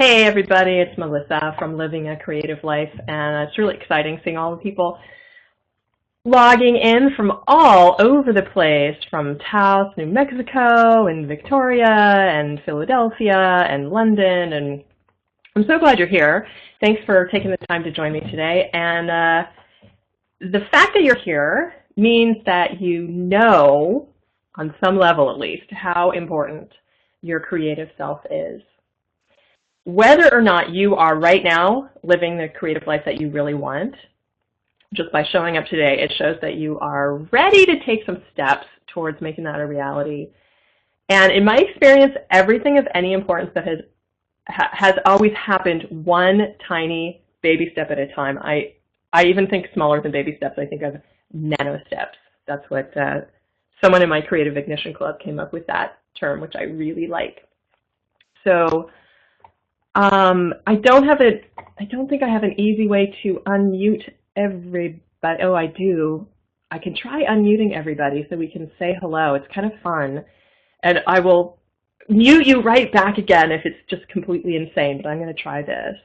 Hey everybody, it's Melissa from Living a Creative Life, and it's really exciting seeing all the people logging in from all over the place, from Taos, New Mexico, and Victoria, and Philadelphia, and London, and I'm so glad you're here. Thanks for taking the time to join me today, and the fact that you're here means that you know, on some level at least, how important your creative self is. Whether or not you are right now living the creative life that you really want, just by showing up today, it shows that you are ready to take some steps towards making that a reality. And in my experience, everything of any importance that has always happened one tiny baby step at a time. I even think smaller than baby steps. I think of nano steps. That's what someone in my Creative Ignition Club came up with that term, which I really like. So I don't think I have an easy way to unmute everybody. Oh, I do. I can try unmuting everybody so we can say hello. It's kind of fun. And I will mute you right back again if it's just completely insane, but I'm going to try this.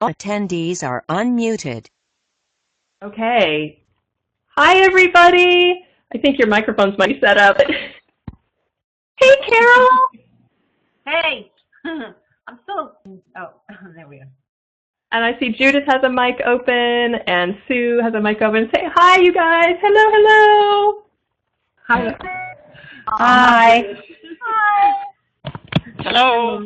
Attendees are unmuted. Okay. Hi, everybody. I think your microphones might be set up. Hey, Carol. Hey. I'm still, oh, there we go. And I see Judith has a mic open, and Sue has a mic open. Say hi, you guys. Hello, hello. Hi. Hi. Hi. Hello.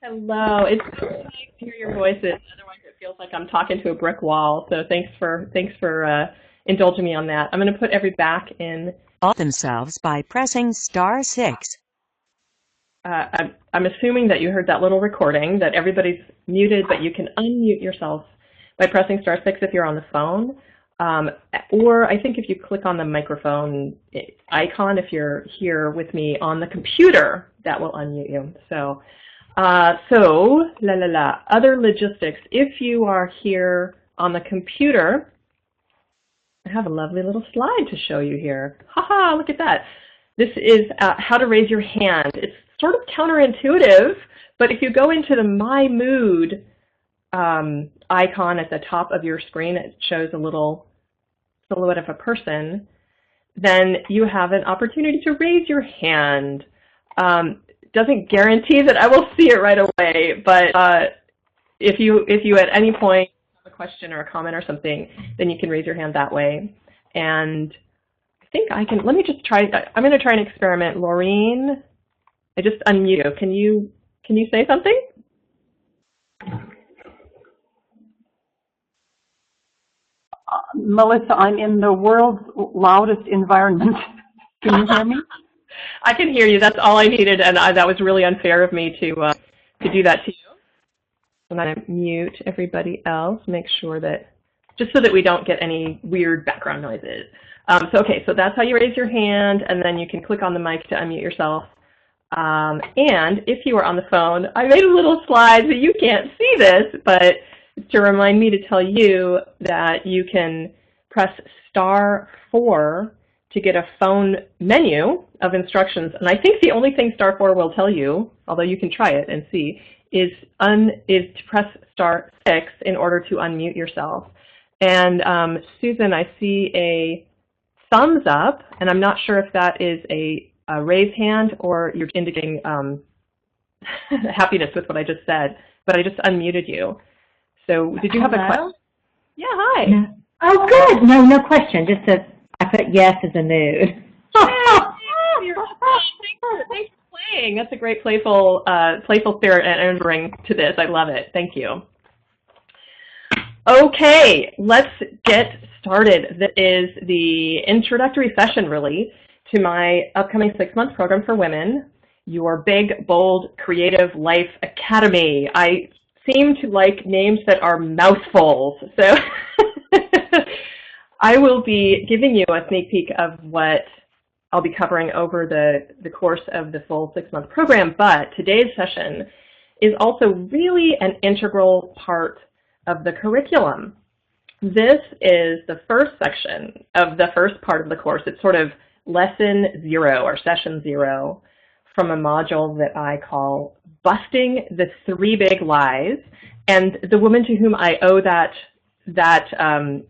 Hello. It's so nice to hear your voices. Otherwise, it feels like I'm talking to a brick wall. So thanks for indulging me on that. I'm going to put everybody back in. Themselves by pressing *6. I'm assuming that you heard that little recording, that everybody's muted, but you can unmute yourself by pressing *6 if you're on the phone. Or I think if you click on the microphone icon, if you're here with me on the computer, that will unmute you. So, other logistics. If you are here on the computer, I have a lovely little slide to show you here. Haha, look at that. This is how to raise your hand. It's sort of counterintuitive, but if you go into the My Mood icon at the top of your screen, it shows a little silhouette of a person, then you have an opportunity to raise your hand. Doesn't guarantee that I will see it right away, but if you at any point have a question or a comment or something, then you can raise your hand that way. And I think I can, let me just try, I'm going to try an experiment. Laureen, I just unmute you. Can you say something? Melissa, I'm in the world's loudest environment. Can you hear me? I can hear you. That's all I needed, and that was really unfair of me to do that to you. I'm going to mute everybody else, make sure that, just so that we don't get any weird background noises. So that's how you raise your hand, and then you can click on the mic to unmute yourself. And if you are on the phone, I made a little slide so you can't see this, but it's to remind me to tell you that you can press *4 to get a phone menu of instructions. And I think the only thing *4 will tell you, although you can try it and see, is to press *6 in order to unmute yourself. And Susan, I see a thumbs up, and I'm not sure if that is a raise hand or you're indicating happiness with what I just said, but I just unmuted you. So did you have a question? Yeah, hi. No. Oh, good. No question. Just I put yes as a mood. Thanks for playing. That's a great playful spirit and bring to this. I love it. Thank you. Okay, let's get started. This is the introductory session, really, to my upcoming 6-month program for women, your Big, Bold, Creative Life Academy. I seem to like names that are mouthfuls, so I will be giving you a sneak peek of what I'll be covering over the course of the full 6-month program, but today's session is also really an integral part of the curriculum. This is the first section of the first part of the course. It's sort of lesson 0 or session 0 from a module that I call busting the 3 big lies. And the woman to whom I owe that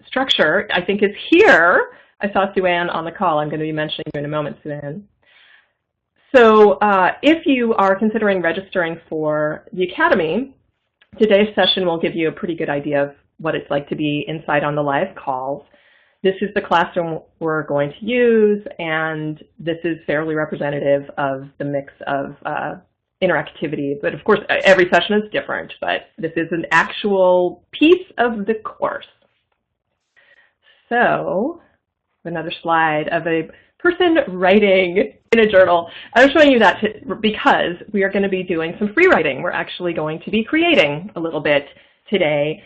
structure, I think, is here. I saw Sue Ann on the call. I'm going to be mentioning you in a moment, Sue Ann. So if you are considering registering for the Academy, today's session will give you a pretty good idea of what it's like to be inside on the live calls. This is the classroom we're going to use, and this is fairly representative of the mix of interactivity. But of course, every session is different, but this is an actual piece of the course. So, another slide of a person writing in a journal. I'm showing you that because we are going to be doing some free writing. We're actually going to be creating a little bit today.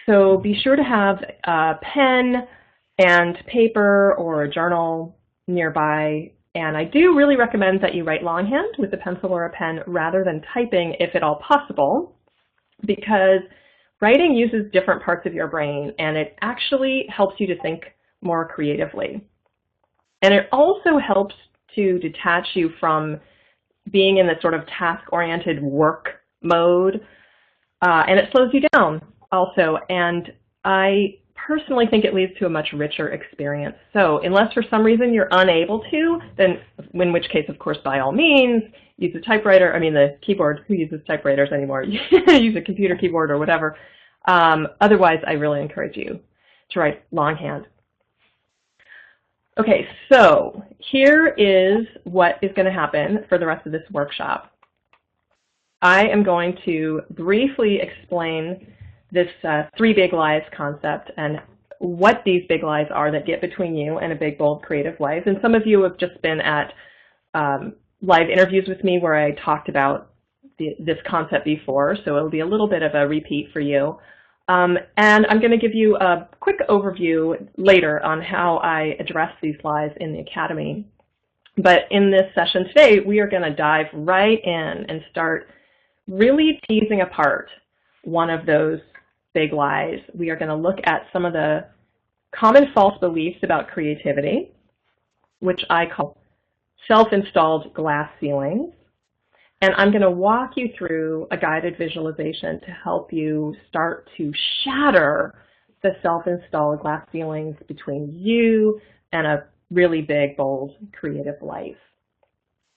So be sure to have a pen and paper or a journal nearby. And I do really recommend that you write longhand with a pencil or a pen rather than typing if at all possible, because writing uses different parts of your brain and it actually helps you to think more creatively. And it also helps to detach you from being in this sort of task-oriented work mode, and it slows you down also. And I personally think it leads to a much richer experience. So unless for some reason you're unable to, then in which case, of course, by all means, use a typewriter, I mean the keyboard, who uses typewriters anymore? Use a computer keyboard or whatever. Otherwise, I really encourage you to write longhand. Okay, so here is what is going to happen for the rest of this workshop. I am going to briefly explain this 3 big lies concept and what these big lies are that get between you and a big, bold, creative life. And some of you have just been at live interviews with me where I talked about this concept before, so it'll be a little bit of a repeat for you. And I'm going to give you a quick overview later on how I address these lies in the Academy. But in this session today, we are going to dive right in and start really teasing apart one of those big lies. We are going to look at some of the common false beliefs about creativity, which I call self-installed glass ceilings. And I'm going to walk you through a guided visualization to help you start to shatter the self-installed glass ceilings between you and a really big, bold, creative life.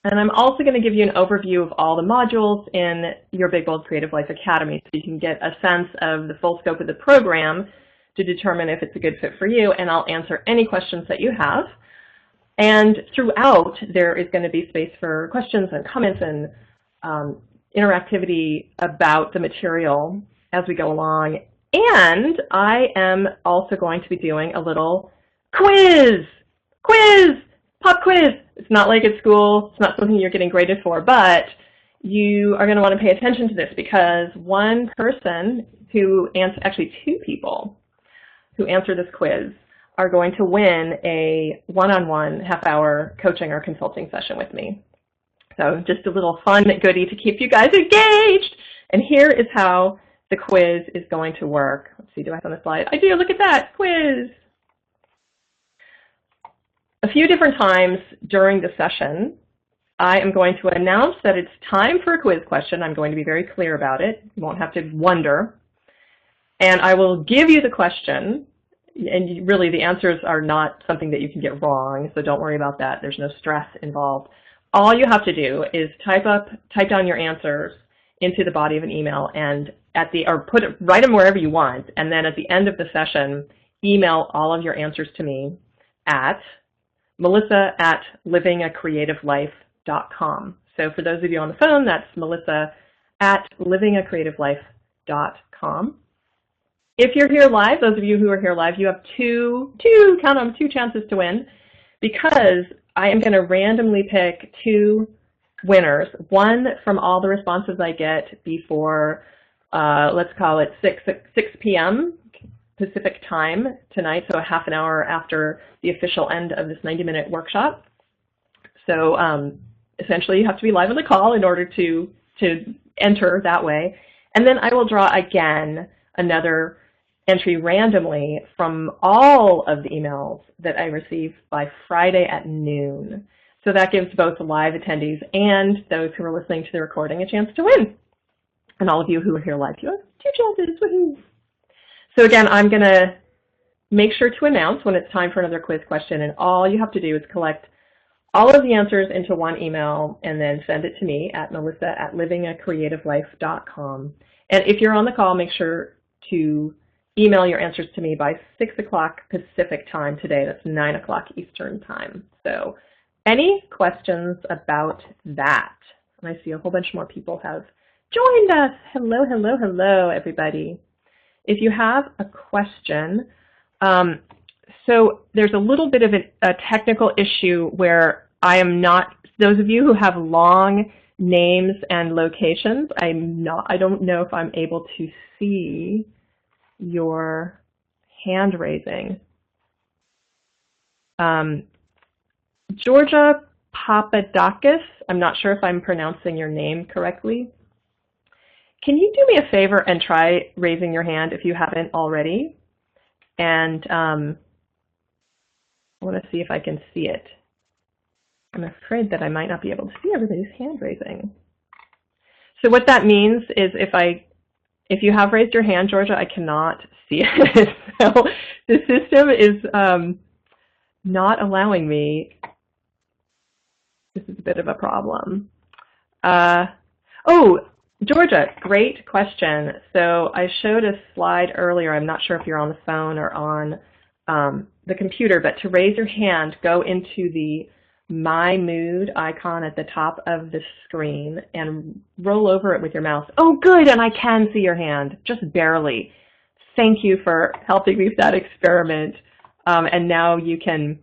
And I'm also going to give you an overview of all the modules in your Big, Bold, Creative Life Academy so you can get a sense of the full scope of the program to determine if it's a good fit for you, and I'll answer any questions that you have. And throughout, there is going to be space for questions and comments and interactivity about the material as we go along. And I am also going to be doing a little quiz, pop quiz. It's not like at school, it's not something you're getting graded for, but you are going to want to pay attention to this because one person who answers, actually 2 people who answer this quiz are going to win a one-on-one half-hour coaching or consulting session with me. So just a little fun goodie to keep you guys engaged. And here is how the quiz is going to work. Let's see, do I have on the slide? I do, look at that, quiz. A few different times during the session, I am going to announce that it's time for a quiz question. I'm going to be very clear about it. You won't have to wonder. And I will give you the question. And really, the answers are not something that you can get wrong, so don't worry about that. There's no stress involved. All you have to do is type down your answers into the body of an email and write them wherever you want. And then at the end of the session, email all of your answers to me at melissa@livingacreativelife.com. So for those of you on the phone, that's melissa@livingacreativelife.com. If you're here live, those of you who are here live, you have two chances to win, because I am going to randomly pick 2 winners, one from all the responses I get before, let's call it 6 p.m. Pacific time tonight, so a half an hour after the official end of this 90-minute workshop. So essentially you have to be live on the call in order to enter that way. And then I will draw again another entry randomly from all of the emails that I receive by Friday at noon. So that gives both the live attendees and those who are listening to the recording a chance to win. And all of you who are here live, you have 2 chances, woohoo! So again, I'm going to make sure to announce when it's time for another quiz question, and all you have to do is collect all of the answers into one email and then send it to me at melissa@livingacreativelife.com. And if you're on the call, make sure to email your answers to me by 6 o'clock Pacific time today. That's 9 o'clock Eastern time. So any questions about that? And I see a whole bunch more people have joined us. Hello, hello, hello, everybody. If you have a question, so there's a little bit of a technical issue where I am not, those of you who have long names and locations, I don't know if I'm able to see your hand raising. Georgia Papadakis, I'm not sure if I'm pronouncing your name correctly. Can you do me a favor and try raising your hand if you haven't already? And I want to see if I can see it. I'm afraid that I might not be able to see everybody's hand raising. So what that means is if you have raised your hand, Georgia, I cannot see it. So the system is not allowing me. This is a bit of a problem. Oh, Georgia, great question. So I showed a slide earlier. I'm not sure if you're on the phone or on the computer, but to raise your hand, go into the My Mood icon at the top of the screen and roll over it with your mouse. Oh, good, and I can see your hand, just barely. Thank you for helping me with that experiment. And now you can,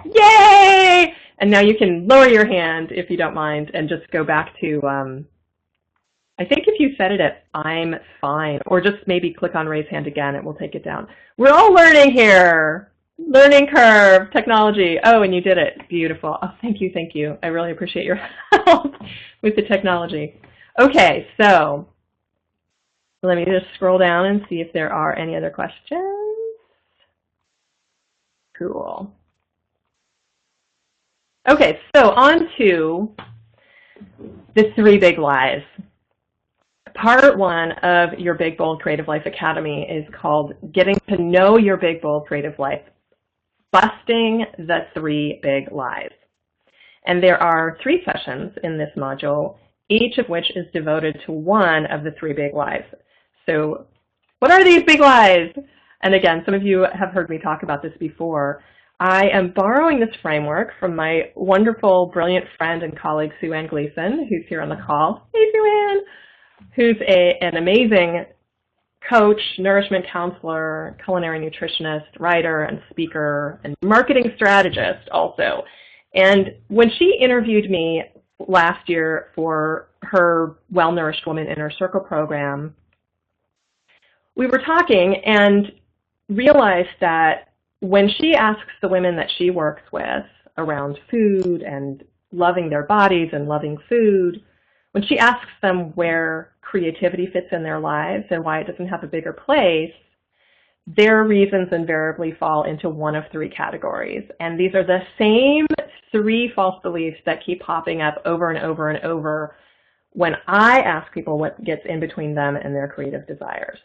yay! And now you can lower your hand if you don't mind and just go back to, I think if you set it at I'm fine, or just maybe click on raise hand again, it will take it down. We're all learning here. Learning curve, technology. Oh, and you did it. Beautiful. Oh, thank you, thank you. I really appreciate your help with the technology. Okay, so let me just scroll down and see if there are any other questions. Cool. Okay, so on to the 3 big lies. Part 1 of your Big Bold Creative Life Academy is called Getting to Know Your Big Bold Creative Life, Busting the 3 Big Lies. And there are 3 sessions in this module, each of which is devoted to one of the 3 big lies. So what are these big lies? And again, some of you have heard me talk about this before. I am borrowing this framework from my wonderful, brilliant friend and colleague, Sue-Ann Gleason, who's here on the call. Hey, Sue-Ann! Who's an amazing coach, nourishment counselor, culinary nutritionist, writer, and speaker, and marketing strategist also. And when she interviewed me last year for her Well-Nourished Woman Inner Circle program, we were talking and realized that when she asks the women that she works with around food and loving their bodies and loving food, when she asks them where creativity fits in their lives and why it doesn't have a bigger place, their reasons invariably fall into one of 3 categories. And these are the same 3 false beliefs that keep popping up over and over and over when I ask people what gets in between them and their creative desires.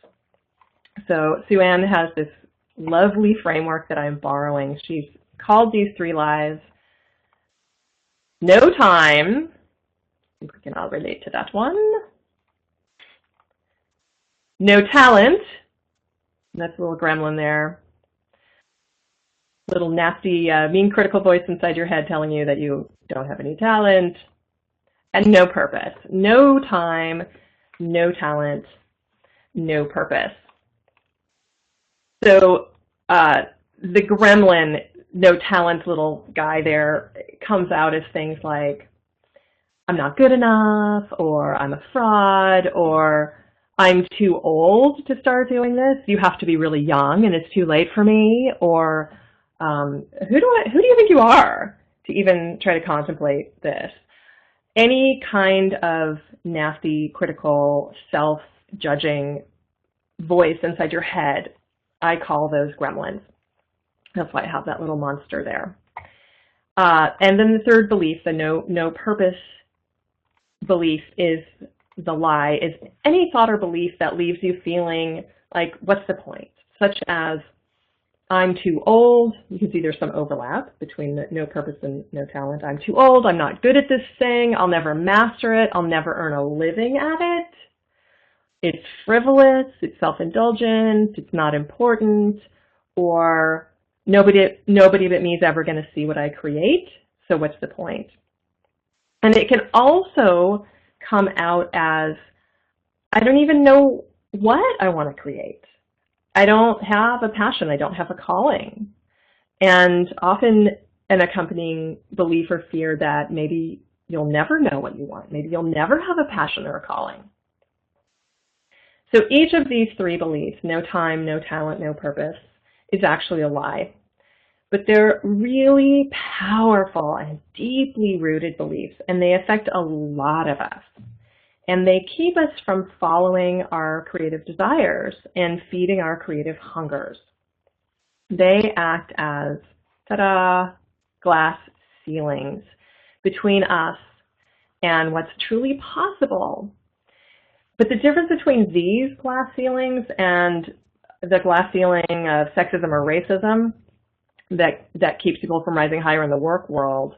So Sue-Ann has this lovely framework that I'm borrowing. She's called these 3 lies no time. I think we can all relate to that one. No talent. That's a little gremlin there. Little nasty, mean, critical voice inside your head telling you that you don't have any talent. And no purpose. No time, no talent, no purpose. So the gremlin, no talent little guy there comes out as things like, I'm not good enough, or I'm a fraud, or I'm too old to start doing this. You have to be really young and it's too late for me, or who do you think you are to even try to contemplate this? Any kind of nasty, critical, self-judging voice inside your head, I call those gremlins. That's why I have that little monster there. And then the third belief, the no purpose belief, is the lie is any thought or belief that leaves you feeling like, what's the point? Such as, I'm too old. You can see there's some overlap between the no purpose and no talent. I'm too old. I'm not good at this thing. I'll never master it. I'll never earn a living at it. It's frivolous. It's self-indulgent. It's not important. Or nobody but me is ever going to see what I create. So what's the point? And it can also come out as, I don't even know what I want to create. I don't have a passion. I don't have a calling. And often an accompanying belief or fear that maybe you'll never know what you want. Maybe you'll never have a passion or a calling. So each of these three beliefs, no time, no talent, no purpose, is actually a lie. But they're really powerful and deeply rooted beliefs, and they affect a lot of us. And they keep us from following our creative desires and feeding our creative hungers. They act as, ta-da, glass ceilings between us and what's truly possible. But the difference between these glass ceilings and the glass ceiling of sexism or racism that keeps people from rising higher in the work world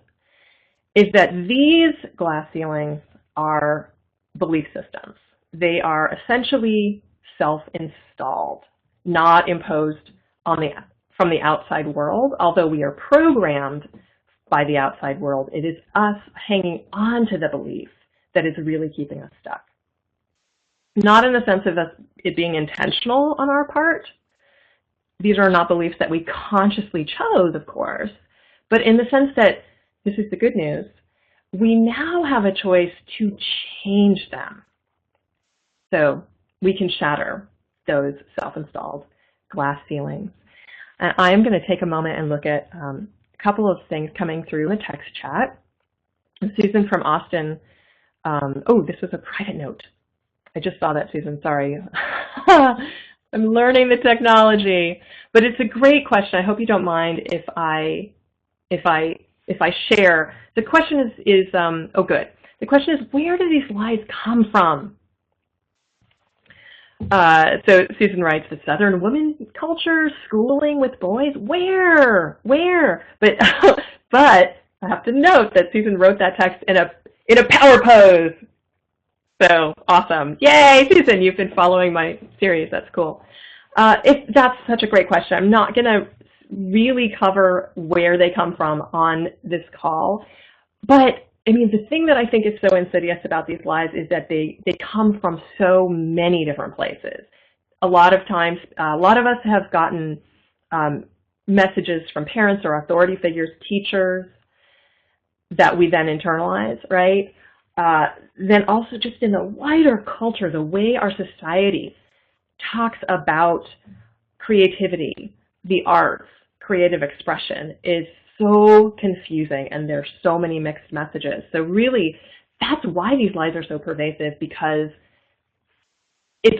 is that these glass ceilings are belief systems. They are essentially self-installed, not imposed from the outside world. Although we are programmed by the outside world, it is us hanging on to the belief that is really keeping us stuck. Not in the sense of it being intentional on our part. These are not beliefs that we consciously chose, of course, but in the sense that, this is the good news, we now have a choice to change them. So we can shatter those self-installed glass ceilings. And I'm going to take a moment and look at a couple of things coming through in the text chat. Susan from Austin, oh, this was a private note. I just saw that, Susan, sorry. I'm learning the technology, but it's a great question. I hope you don't mind if I share. The question is oh good. The question is, where do these lies come from? So Susan writes, the Southern woman culture, schooling with boys, where? But but I have to note that Susan wrote that text in a power pose. So awesome. Yay, Susan, you've been following my series. That's cool. That's such a great question. I'm not going to really cover where they come from on this call. But, I mean, the thing that I think is so insidious about these lies is that they come from so many different places. A lot of times, a lot of us have gotten messages from parents or authority figures, teachers, that we then internalize, right? Then also just in the wider culture, the way our society talks about creativity, the arts, creative expression is so confusing, and there's so many mixed messages. So really, that's why these lies are so pervasive, because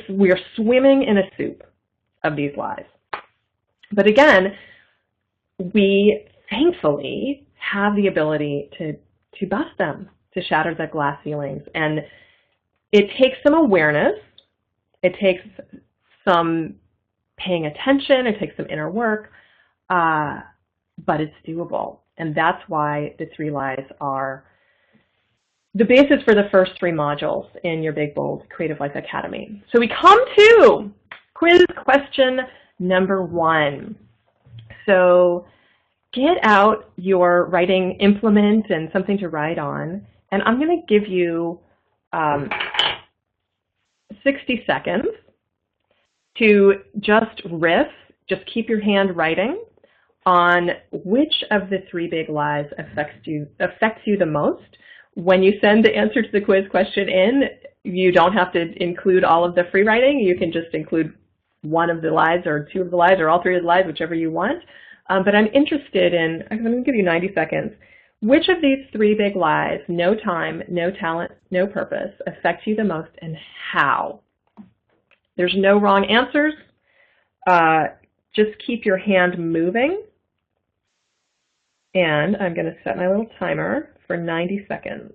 we're swimming in a soup of these lies. But again, we thankfully have the ability to bust them, to shatter the glass ceilings. And it takes some awareness, it takes some paying attention, it takes some inner work, but it's doable. And that's why the 3 lies are the basis for the first 3 modules in your Big Bold Creative Life Academy. So we come to quiz question number 1. So get out your writing implement and something to write on, and I'm going to give you 60 seconds to just riff, just keep your hand writing on which of the 3 big lies affects you the most. When you send the answer to the quiz question in, you don't have to include all of the free writing. You can just include 1 of the lies or 2 of the lies or all 3 of the lies, whichever you want. But I'm interested in, I'm going to give you 90 seconds. Which of these 3 big lies, no time, no talent, no purpose, affect you the most, and how? There's no wrong answers. Just keep your hand moving. And I'm going to set my little timer for 90 seconds.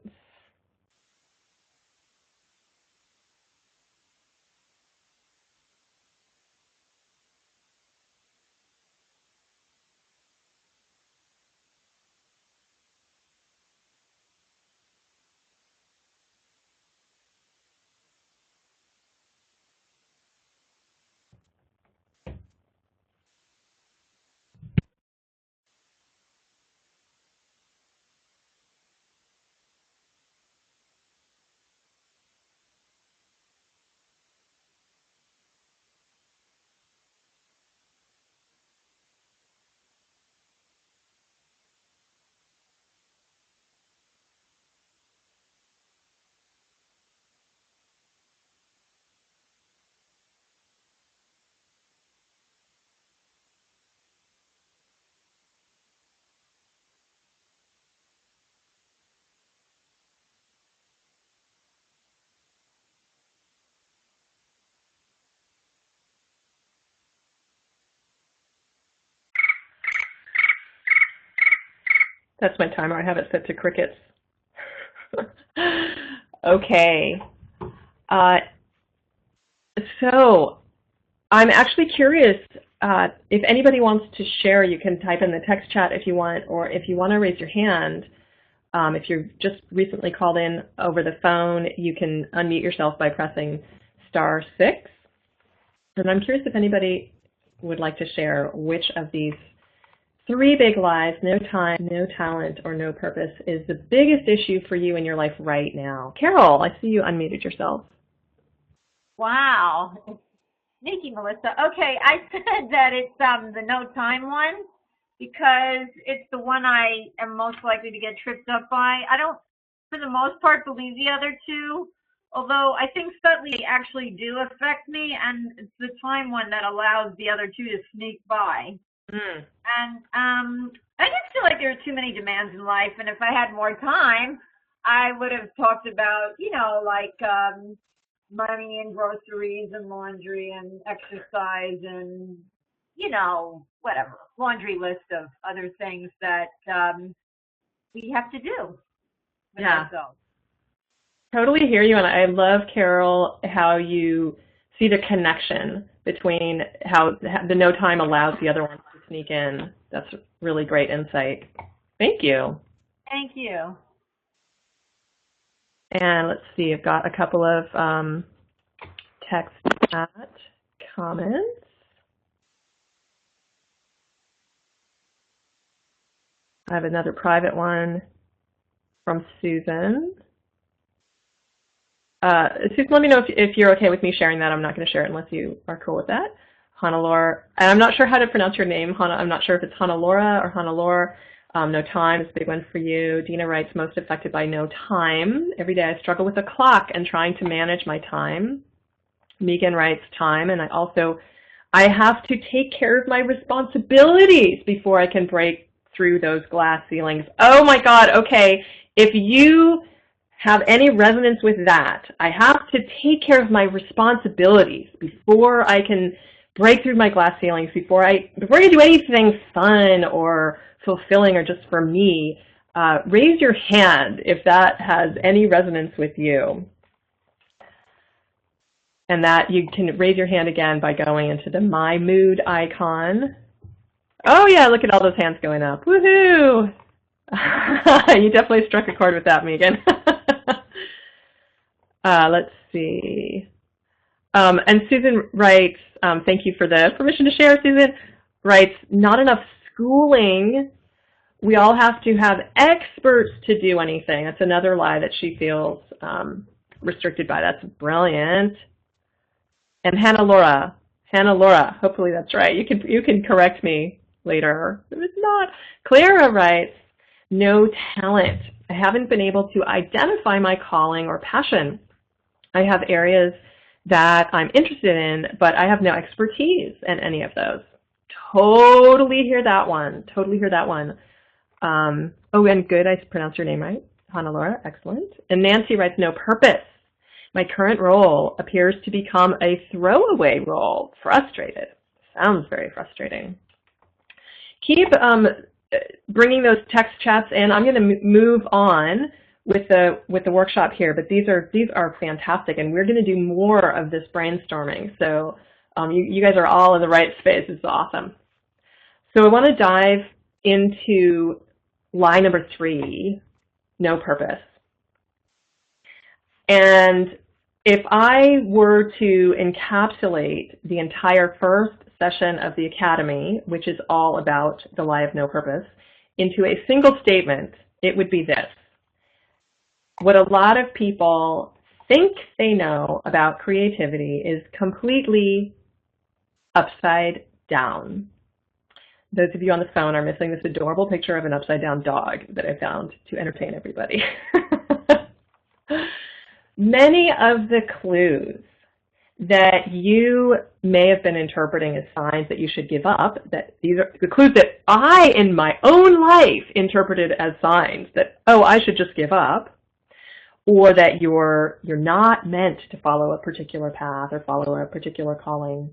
That's my timer. I have it set to crickets. Okay. So I'm actually curious if anybody wants to share. You can type in the text chat if you want, or if you want to raise your hand. If you've just recently called in over the phone, you can unmute yourself by pressing *6. And I'm curious if anybody would like to share which of these 3 big lies, no time, no talent, or no purpose, is the biggest issue for you in your life right now. Carol, I see you unmuted yourself. Wow. Sneaky, Melissa. Okay, I said that it's the no time one because it's the one I am most likely to get tripped up by. I don't, for the most part, believe the other 2, although I think subtly they actually do affect me, and it's the time one that allows the other 2 to sneak by. And I just feel like there are too many demands in life, and if I had more time, I would have talked about, you know, like money and groceries and laundry and exercise and, you know, whatever, laundry list of other things that we have to do with ourselves. Totally hear you, and I love, Carol, how you see the connection between how the no time allows the other ones to sneak in. That's really great insight. Thank you. Thank you. And let's see, I've got a couple of text chat comments. I have another private one from Susan. Susan, let me know if you're okay with me sharing that. I'm not going to share it unless you are cool with that. Hannah-Laura, and I'm not sure how to pronounce your name, Hannah. I'm not sure if it's Hannah-Laura or Hannah-Laura. No time is a big one for you. Dina writes, most affected by no time. Every day I struggle with a clock and trying to manage my time. Megan writes, time, and I have to take care of my responsibilities before I can break through those glass ceilings. Oh my God, okay. If you have any resonance with that, I have to take care of my responsibilities before I can break through my glass ceilings, before I do anything fun or fulfilling or just for me. Raise your hand if that has any resonance with you. And that you can raise your hand again by going into the My Mood icon. Oh yeah, look at all those hands going up. Woohoo! You definitely struck a chord with that, Megan. Let's see. And Susan writes, thank you for the permission to share, Susan, writes, not enough schooling. We all have to have experts to do anything. That's another lie that she feels restricted by. That's brilliant. And Hannah-Laura, hopefully that's right. You can correct me later if it's not. Clara writes, no talent. I haven't been able to identify my calling or passion. I have areas that I'm interested in, but I have no expertise in any of those. Totally hear that one. Totally hear that one. Oh, and good, I pronounced your name right. Hannah-Laura, excellent. And Nancy writes, no purpose. My current role appears to become a throwaway role. Frustrated. Sounds very frustrating. Keep bringing those text chats in. I'm going to move on with the workshop here, but these are fantastic, and we're going to do more of this brainstorming. So you guys are all in the right space. It's awesome. So I want to dive into lie number 3, no purpose. And if I were to encapsulate the entire first session of the Academy, which is all about the lie of no purpose, into a single statement, it would be this. What a lot of people think they know about creativity is completely upside down. Those of you on the phone are missing this adorable picture of an upside down dog that I found to entertain everybody. Many of the clues that you may have been interpreting as signs that you should give up, that these are the clues that I, in my own life, interpreted as signs that, oh, I should just give up, or that you're not meant to follow a particular path or follow a particular calling.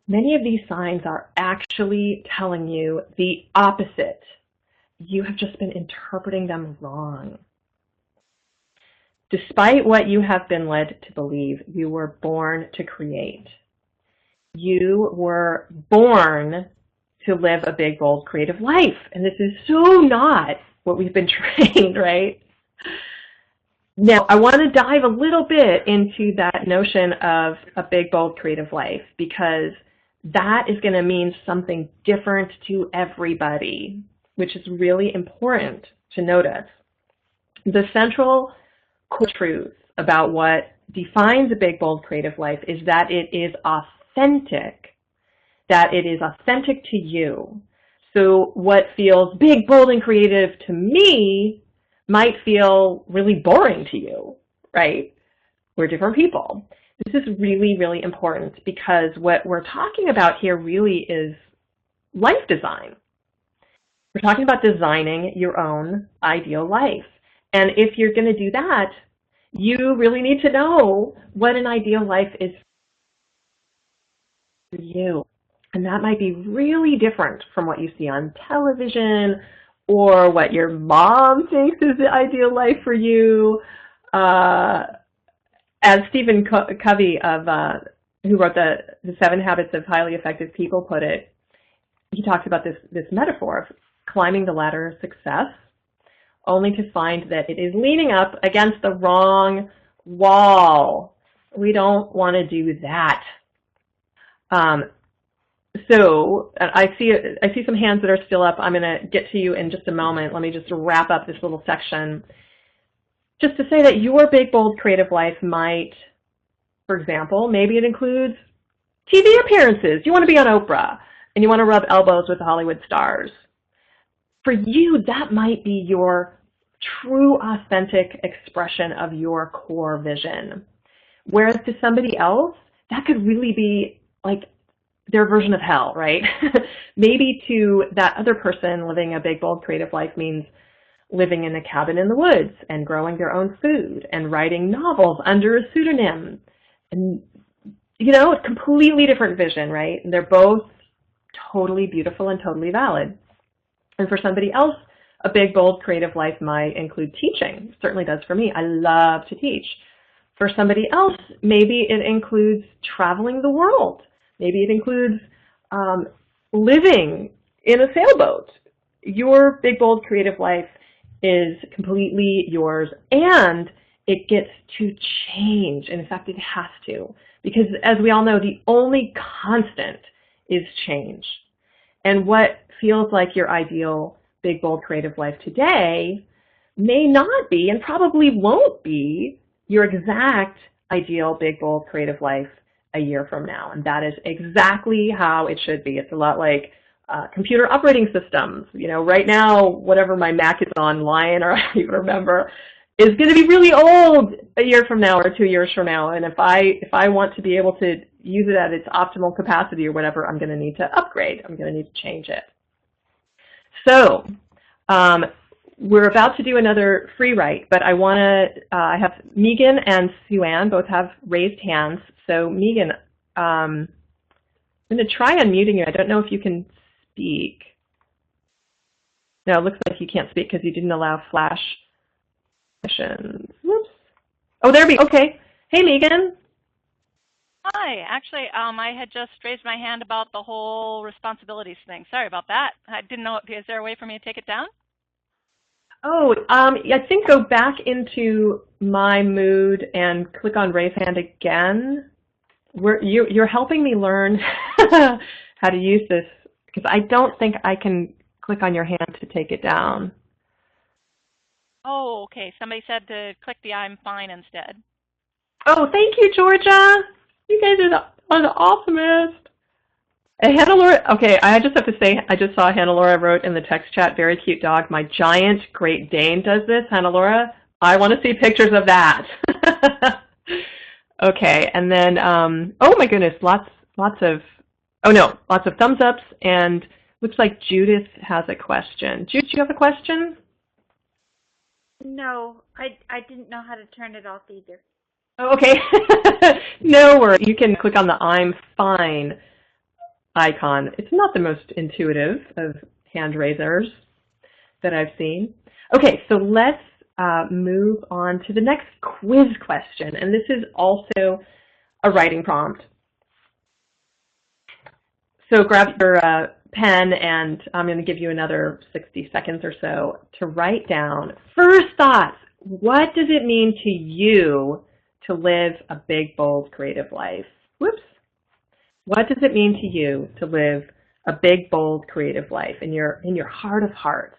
Many of these signs are actually telling you the opposite, you have just been interpreting them wrong. Despite what you have been led to believe, you were born to create. You were born to live a big, bold, creative life. And this is so not what we've been trained, right? Now, I want to dive a little bit into that notion of a big, bold, creative life, because that is going to mean something different to everybody, which is really important to notice. The central core truth about what defines a big, bold, creative life is that it is authentic, to you. So what feels big, bold, and creative to me might feel really boring to you, right? We're different people. This is really, really important because what we're talking about here really is life design. We're talking about designing your own ideal life. And if you're going to do that, you really need to know what an ideal life is for you. And that might be really different from what you see on television or what your mom thinks is the ideal life for you. As Stephen Covey, who wrote the 7 Habits of Highly Effective People, put it, he talks about this metaphor of climbing the ladder of success, only to find that it is leaning up against the wrong wall. We don't want to do that. So I see some hands that are still up. I'm going to get to you in just a moment. Let me just wrap up this little section. Just to say that your big, bold, creative life might, for example, maybe it includes TV appearances. You want to be on Oprah, and you want to rub elbows with the Hollywood stars. For you, that might be your true, authentic expression of your core vision. Whereas to somebody else, that could really be like their version of hell, right? Maybe to that other person, living a big, bold, creative life means living in a cabin in the woods and growing their own food and writing novels under a pseudonym. And, you know, a completely different vision, right? And they're both totally beautiful and totally valid. And for somebody else, a big, bold, creative life might include teaching. It certainly does for me. I love to teach. For somebody else, maybe it includes traveling the world. Maybe it includes living in a sailboat. Your big, bold, creative life is completely yours, and it gets to change. And in fact, it has to, because as we all know, the only constant is change. And what feels like your ideal big, bold, creative life today may not be, and probably won't be, your exact ideal big, bold, creative life a year from now. And that is exactly how it should be. It's a lot like computer operating systems. You know, right now, whatever my Mac is on, Lion, or I don't even remember, is going to be really old a year from now or 2 years from now. And if I want to be able to use it at its optimal capacity or whatever, I'm going to need to upgrade. I'm going to need to change it. So we're about to do another free write, but I want to, I have Megan and Sue-Ann both have raised hands. So Megan, I'm going to try unmuting you. I don't know if you can speak. No, it looks like you can't speak because you didn't allow flash sessions. Whoops. Oh, there we go. Okay. Hey, Megan. Hi. Actually, I had just raised my hand about the whole responsibilities thing. Sorry about that. I didn't know. Is there a way for me to take it down? Oh, I think go back into My Mood and click on Raise Hand again. You're helping me learn how to use this, because I don't think I can click on your hand to take it down. Oh, okay. Somebody said to click the I'm fine instead. Oh, thank you, Georgia. You guys are the awesomest. Hannah Laura, okay, I just have to say, I just saw Hannah Laura wrote in the text chat, very cute dog. My giant Great Dane does this. Hannah Laura, I want to see pictures of that. Okay, and then, oh my goodness, lots of thumbs ups, and looks like Judith has a question. Judith, do you have a question? No, I didn't know how to turn it off either. Oh, okay. No worries. You can click on the I'm fine icon. It's not the most intuitive of hand raisers. that I've seen. Okay, so let's move on to the next quiz question, and this is also a writing prompt. So grab your pen, and I'm going to give you another 60 seconds or so to write down first thoughts. What does it mean to you to live a big, bold, creative life? Whoops. What does it mean to you to live a big, bold, creative life in your heart of hearts?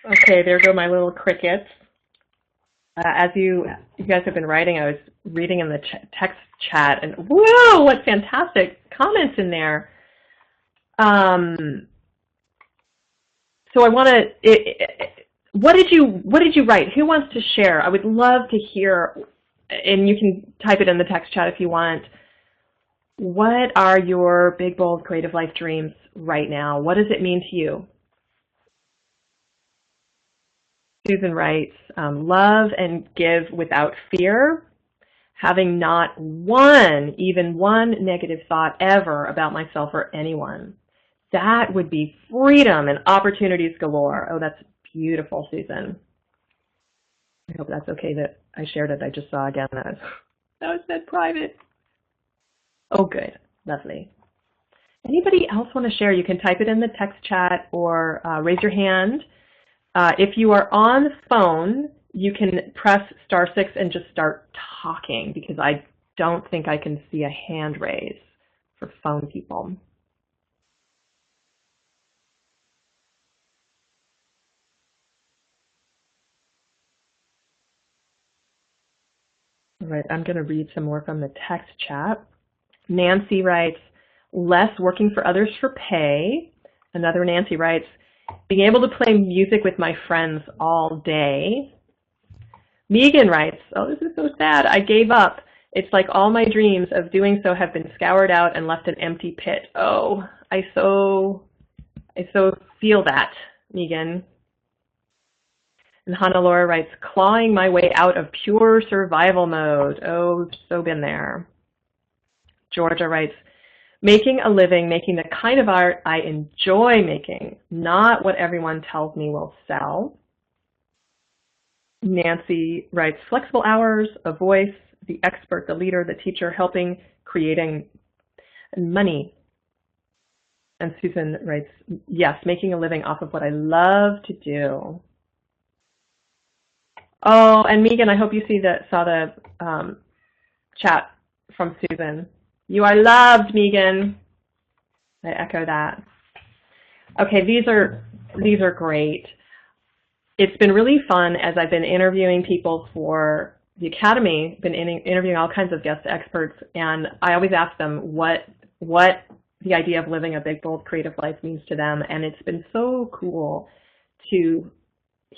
Okay, there go my little crickets. As you guys have been writing, I was reading in the text chat, and whoa, what fantastic comments in there. So I want to. What did you write? Who wants to share? I would love to hear, and you can type it in the text chat if you want. What are your big, bold, creative life dreams right now? What does it mean to you? Susan writes, love and give without fear, having not even one negative thought ever about myself or anyone. That would be freedom and opportunities galore. Oh, that's beautiful, Susan. I hope that's okay that I shared it. I just saw again that was said private. Oh, good. Lovely. Anybody else want to share? You can type it in the text chat or raise your hand. If you are on the phone, you can press *6 and just start talking, because I don't think I can see a hand raise for phone people. All right, I'm going to read some more from the text chat. Nancy writes, less working for others for pay. Another Nancy writes, being able to play music with my friends all day. Megan writes, oh, this is so sad. I gave up. It's like all my dreams of doing so have been scoured out and left an empty pit. Oh, I so feel that, Megan. And Hannah-Laura writes, clawing my way out of pure survival mode. Oh, so been there. Georgia writes, making a living, making the kind of art I enjoy making, not what everyone tells me will sell. Nancy writes, flexible hours, a voice, the expert, the leader, the teacher, helping, creating, and money. And Susan writes, yes, making a living off of what I love to do. Oh, and Megan, I hope you saw the chat from Susan. You are loved, Megan. I echo that. Okay, these are great. It's been really fun as I've been interviewing people for the Academy, been interviewing all kinds of guest experts, and I always ask them what the idea of living a big, bold, creative life means to them, and it's been so cool to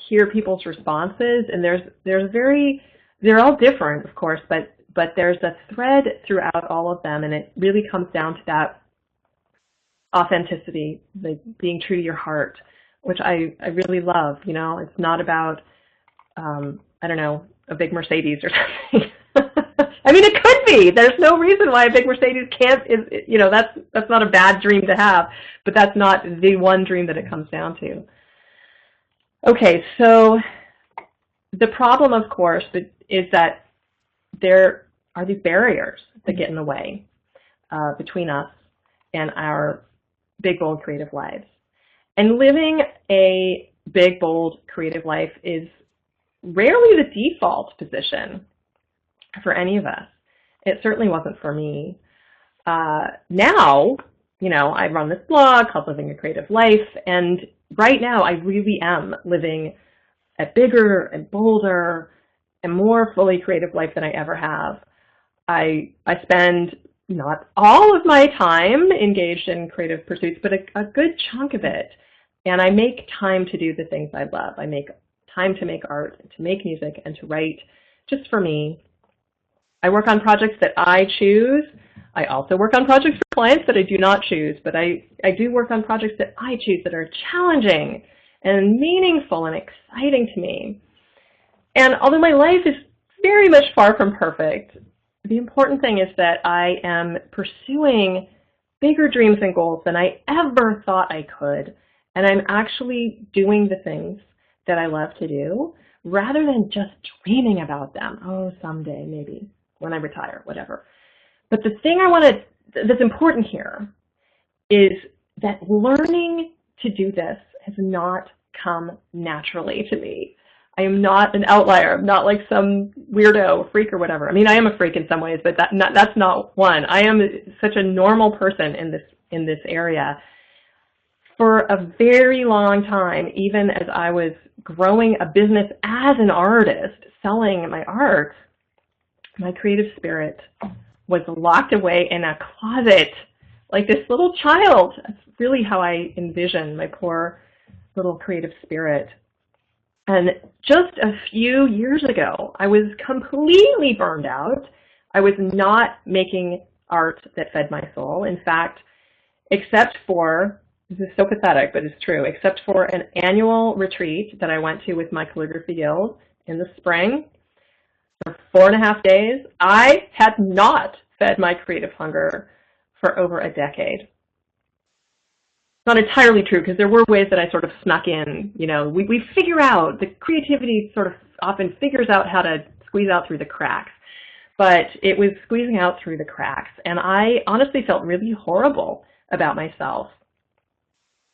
hear people's responses, and they're all different, of course, but there's a thread throughout all of them, and it really comes down to that authenticity, like being true to your heart, which I really love. You know, it's not about I don't know, a big Mercedes or something. I mean, it could be. There's no reason why a big Mercedes can't. You know, that's not a bad dream to have, but that's not the one dream that it comes down to. Okay, so the problem, of course, is that there are these barriers that get in the way between us and our big, bold, creative lives. And living a big, bold, creative life is rarely the default position for any of us. It certainly wasn't for me. Now, you know, I run this blog called Living a Creative Life, and right now I really am living a bigger and bolder and more fully creative life than I ever have. I spend not all of my time engaged in creative pursuits, but a good chunk of it. And I make time to do the things I love. I make time to make art, to make music, and to write just for me. I work on projects that I choose. I also work on projects for clients that I do not choose, but I do work on projects that I choose that are challenging and meaningful and exciting to me. And although my life is very much far from perfect, the important thing is that I am pursuing bigger dreams and goals than I ever thought I could, and I'm actually doing the things that I love to do rather than just dreaming about them. Oh, someday, maybe, when I retire, whatever. But the thing that's important here is that learning to do this has not come naturally to me. I am not an outlier. I'm not like some weirdo freak or whatever. I mean, I am a freak in some ways, but that's not one. I am such a normal person in this area. For a very long time, even as I was growing a business as an artist, selling my art, my creative spirit was locked away in a closet like this little child. That's really how I envision my poor little creative spirit. And just a few years ago, I was completely burned out. I was not making art that fed my soul. In fact, except for, this is so pathetic, but it's true, except for an annual retreat that I went to with my calligraphy guild in the spring for 4.5 days, I had not fed my creative hunger for over a decade. Not entirely true, because there were ways that I sort of snuck in. You know, we figure out, the creativity sort of often figures out how to squeeze out through the cracks. But it was squeezing out through the cracks, and I honestly felt really horrible about myself.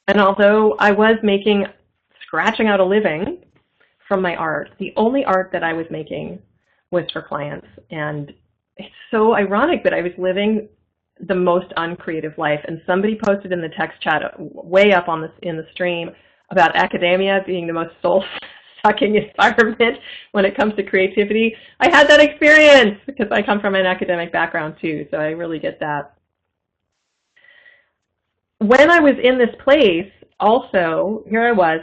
And although I was scratching out a living from my art, the only art that I was making was for clients. And it's so ironic that I was living the most uncreative life. And somebody posted in the text chat way up in the stream about academia being the most soul-sucking environment when it comes to creativity. I had that experience because I come from an academic background too, so I really get that. When I was in this place, also, here I was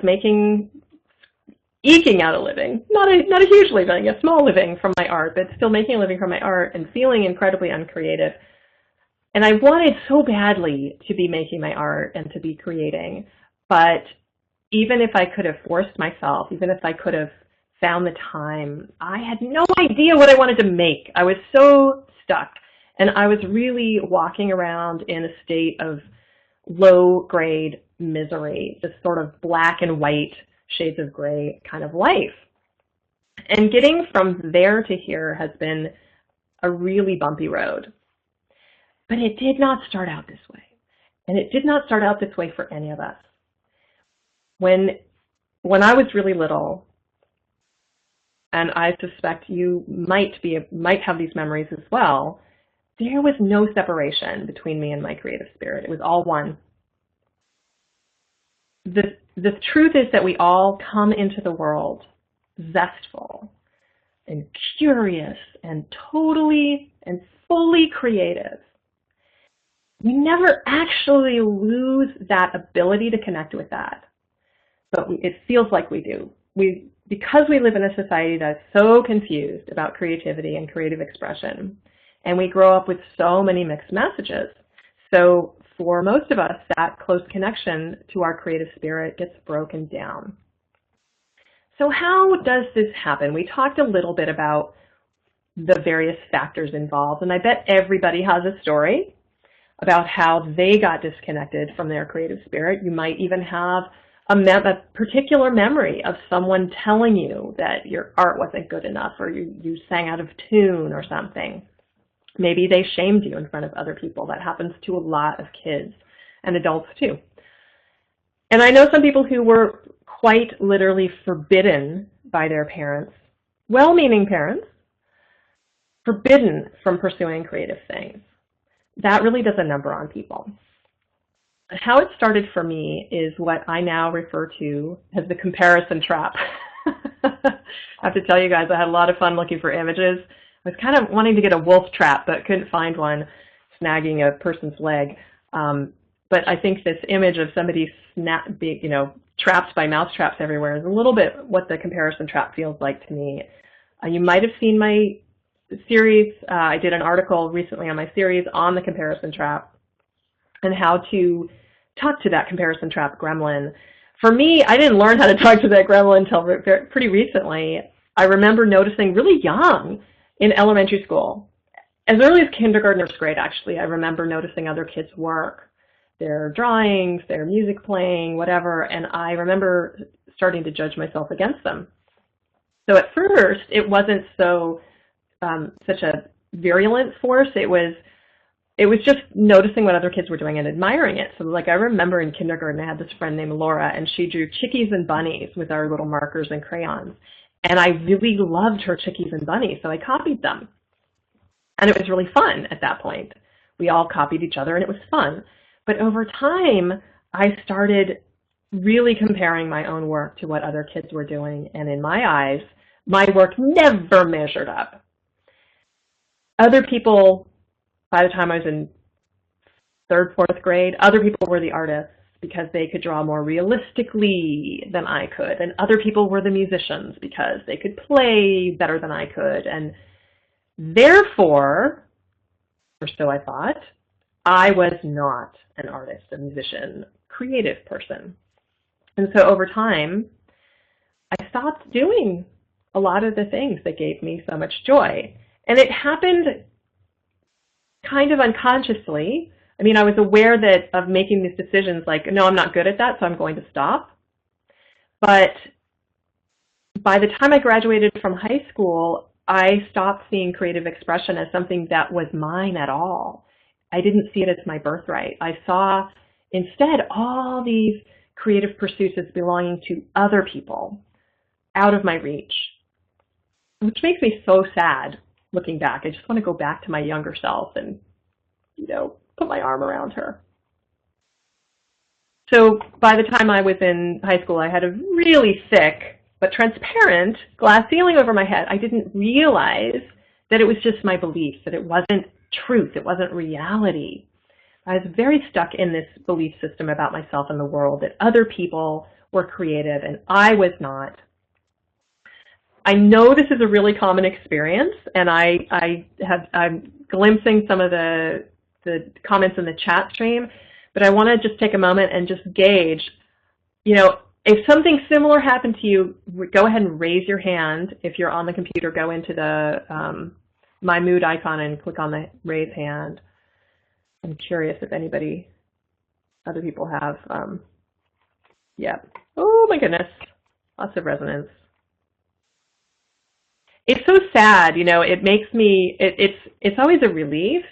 eking out a living, not a huge living, a small living from my art, but still making a living from my art and feeling incredibly uncreative. And I wanted so badly to be making my art and to be creating, but even if I could have forced myself, even if I could have found the time, I had no idea what I wanted to make. I was so stuck, and I was really walking around in a state of low-grade misery, this sort of black and white shades of gray kind of life. And getting from there to here has been a really bumpy road. But it did not start out this way. And it did not start out this way for any of us. When I was really little, and I suspect you might have these memories as well, there was no separation between me and my creative spirit. It was all one. The truth is that we all come into the world zestful and curious and totally and fully creative. We never actually lose that ability to connect with that, but it feels like we do. Because we live in a society that's so confused about creativity and creative expression, and we grow up with so many mixed messages. So for most of us, that close connection to our creative spirit gets broken down. So how does this happen? We talked a little bit about the various factors involved, and I bet everybody has a story about how they got disconnected from their creative spirit. You might even have a particular memory of someone telling you that your art wasn't good enough, or you sang out of tune or something. Maybe they shamed you in front of other people. That happens to a lot of kids and adults too. And I know some people who were quite literally forbidden by their parents, well-meaning parents, forbidden from pursuing creative things. That really does a number on people. How it started for me is what I now refer to as the comparison trap. I have to tell you guys, I had a lot of fun looking for images. I was kind of wanting to get a wolf trap, but couldn't find one, snagging a person's leg. But I think this image of somebody trapped by mouse traps everywhere is a little bit what the comparison trap feels like to me. You might have seen my series. I did an article recently on my series on the comparison trap and how to talk to that comparison trap gremlin. For me, I didn't learn how to talk to that gremlin until pretty recently. I remember noticing really young in elementary school, as early as kindergarten or first grade actually, I remember noticing other kids' work, their drawings, their music playing, whatever, and I remember starting to judge myself against them. So at first, it wasn't such a virulent force. It was just noticing what other kids were doing and admiring it. So like I remember in kindergarten, I had this friend named Laura, and she drew chickies and bunnies with our little markers and crayons. And I really loved her chickies and bunnies, so I copied them. And it was really fun at that point. We all copied each other, and it was fun. But over time, I started really comparing my own work to what other kids were doing. And in my eyes, my work never measured up. Other people, by the time I was in third, fourth grade, other people were the artists because they could draw more realistically than I could. And other people were the musicians because they could play better than I could. And therefore, or so I thought, I was not an artist, a musician, creative person. And so over time, I stopped doing a lot of the things that gave me so much joy. And it happened kind of unconsciously. I mean, I was aware of making these decisions like, no, I'm not good at that, so I'm going to stop. But by the time I graduated from high school, I stopped seeing creative expression as something that was mine at all. I didn't see it as my birthright. I saw instead all these creative pursuits as belonging to other people, out of my reach, which makes me so sad looking back. I just want to go back to my younger self and, put my arm around her. So by the time I was in high school, I had a really thick but transparent glass ceiling over my head. I didn't realize that it was just my beliefs, that it wasn't truth, it wasn't reality. I was very stuck in this belief system about myself and the world, that other people were creative and I was not. I know this is a really common experience, and I'm glimpsing some of the comments in the chat stream, but I want to just take a moment and just gauge, if something similar happened to you, go ahead and raise your hand. If you're on the computer, go into the My Mood icon and click on the raise hand. I'm curious if other people have, yeah. Oh my goodness, lots of resonance. It's so sad, it makes me, it's always a relief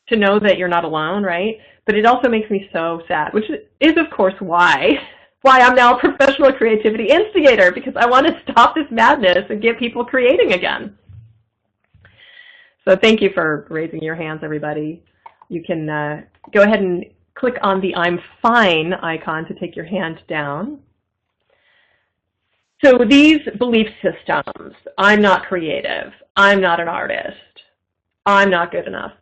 to know that you're not alone, right? But it also makes me so sad, which is of course why I'm now a professional creativity instigator, because I want to stop this madness and get people creating again. So thank you for raising your hands, everybody. You can go ahead and click on the I'm fine icon to take your hand down. So these belief systems, I'm not creative, I'm not an artist, I'm not good enough,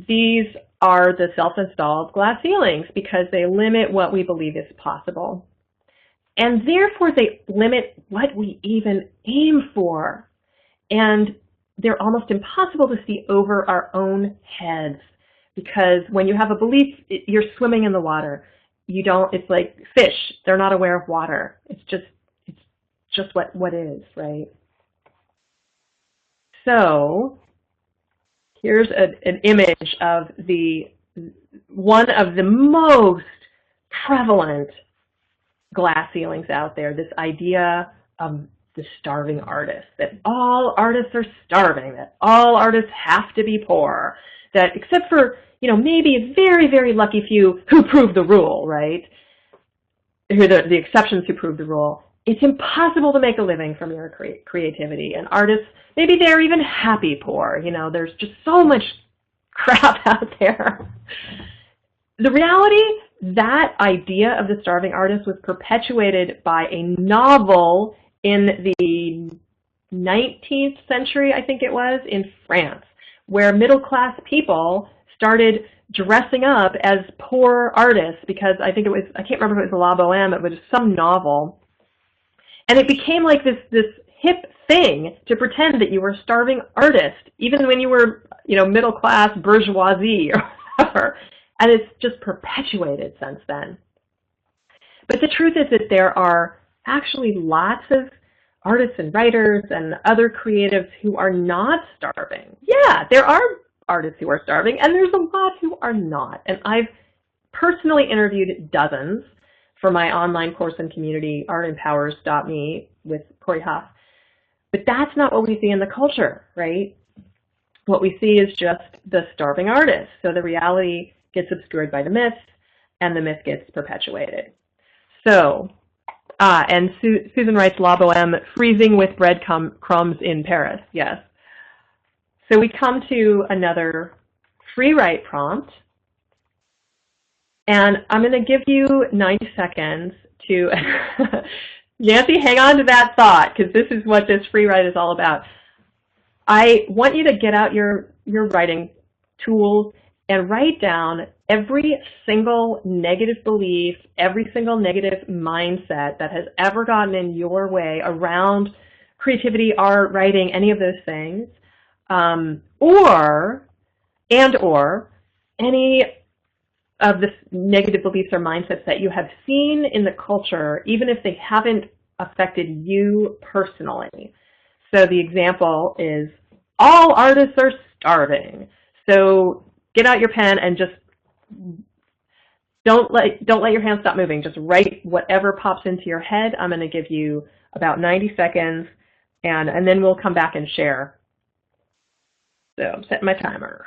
these are the self-installed glass ceilings because they limit what we believe is possible. And therefore they limit what we even aim for. And they're almost impossible to see over our own heads, because when you have a belief, you're swimming in the water. It's like fish, they're not aware of water. It's just what is, right? So here's an image of one of the most prevalent glass ceilings out there, this idea of the starving artist, that all artists are starving, that all artists have to be poor, that except for, maybe a very, very lucky few who prove the rule, right? Who are the exceptions who prove the rule. It's impossible to make a living from your creativity. And artists, maybe they're even happy poor. There's just so much crap out there. The reality, that idea of the starving artist was perpetuated by a novel in the 19th century, I think it was, in France, where middle-class people started dressing up as poor artists because I can't remember if it was La Boheme, it was some novel. And it became like this hip thing to pretend that you were a starving artist, even when you were, middle-class bourgeoisie or whatever. And it's just perpetuated since then. But the truth is that there are actually lots of artists and writers and other creatives who are not starving. Yeah, there are artists who are starving, and there's a lot who are not. And I've personally interviewed dozens for my online course and community, artempowers.me with Corey Huff. But that's not what we see in the culture, right? What we see is just the starving artist. So the reality gets obscured by the myth, and the myth gets perpetuated. So, and Susan writes, La Boheme, freezing with breadcrumbs in Paris. Yes. So we come to another free write prompt. And I'm going to give you 90 seconds to, Nancy, hang on to that thought, because this is what this free write is all about. I want you to get out your writing tools and write down every single negative belief, every single negative mindset that has ever gotten in your way around creativity, art, writing, any of those things, or any of the negative beliefs or mindsets that you have seen in the culture, even if they haven't affected you personally. So the example is, all artists are starving. So get out your pen and just don't let your hands stop moving. Just write whatever pops into your head. I'm going to give you about 90 seconds, and then we'll come back and share. So I'm setting my timer.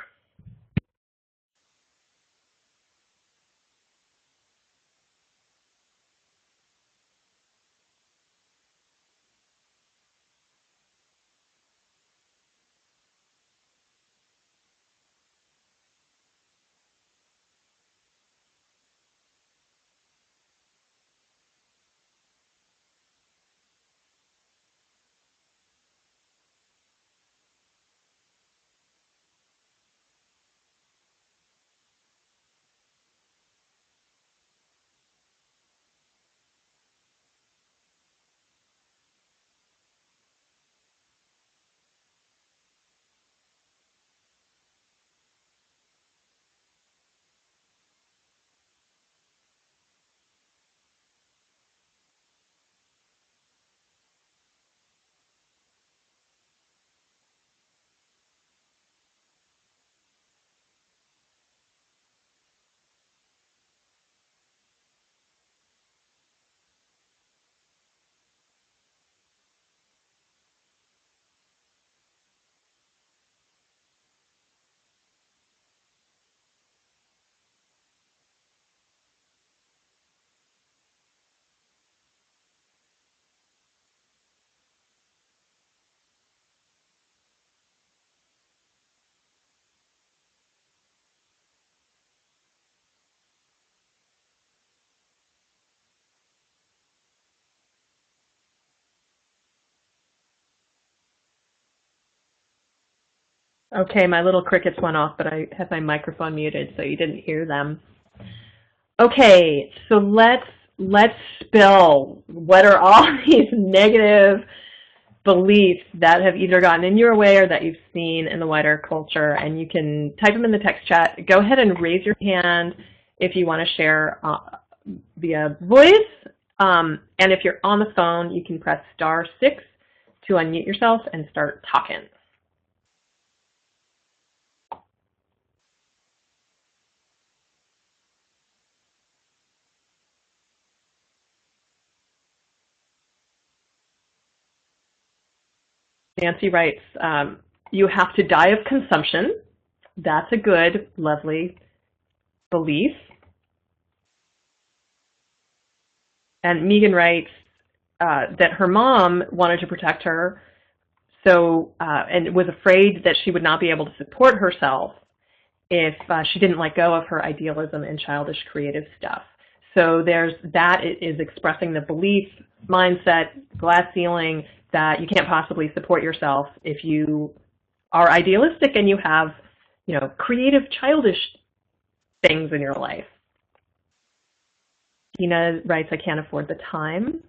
Okay, my little crickets went off, but I had my microphone muted, so you didn't hear them. Okay, so let's spill. What are all these negative beliefs that have either gotten in your way or that you've seen in the wider culture? And you can type them in the text chat. Go ahead and raise your hand if you want to share via voice. And if you're on the phone, you can press *6 to unmute yourself and start talking. Nancy writes, you have to die of consumption. That's a good, lovely belief. And Megan writes that her mom wanted to protect her, so and was afraid that she would not be able to support herself if she didn't let go of her idealism and childish creative stuff. So there's that is expressing the belief, mindset, glass ceiling that you can't possibly support yourself if you are idealistic and you have, creative, childish things in your life. Tina writes, I can't afford the time.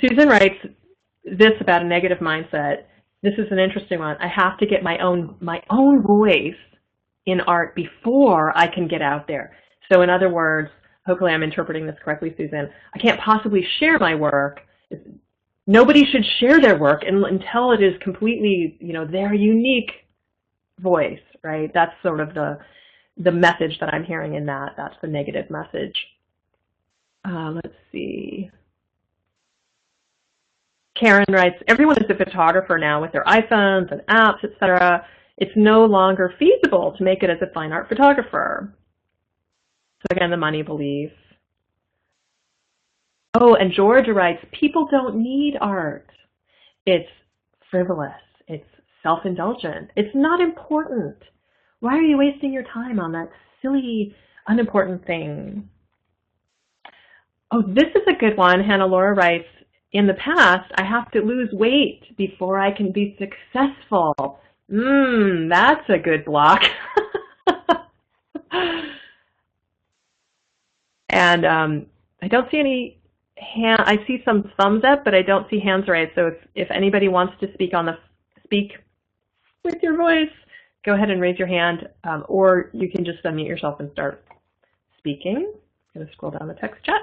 Susan writes this about a negative mindset. This is an interesting one. I have to get my own voice in art before I can get out there. So in other words, hopefully I'm interpreting this correctly, Susan, I can't possibly share my work. Nobody should share their work until it is completely, their unique voice, right? That's sort of the message that I'm hearing in that. That's the negative message. Let's see. Karen writes, everyone is a photographer now with their iPhones and apps, etc. It's no longer feasible to make it as a fine art photographer. So again, the money belief. Oh, and Georgia writes, people don't need art. It's frivolous. It's self-indulgent. It's not important. Why are you wasting your time on that silly, unimportant thing? Oh, this is a good one. Hannah Laura writes, in the past, I have to lose weight before I can be successful. That's a good block. And I don't see any hand. I see some thumbs up, but I don't see hands raised. So if anybody wants to speak with your voice, go ahead and raise your hand, or you can just unmute yourself and start speaking. I'm going to scroll down the text chat.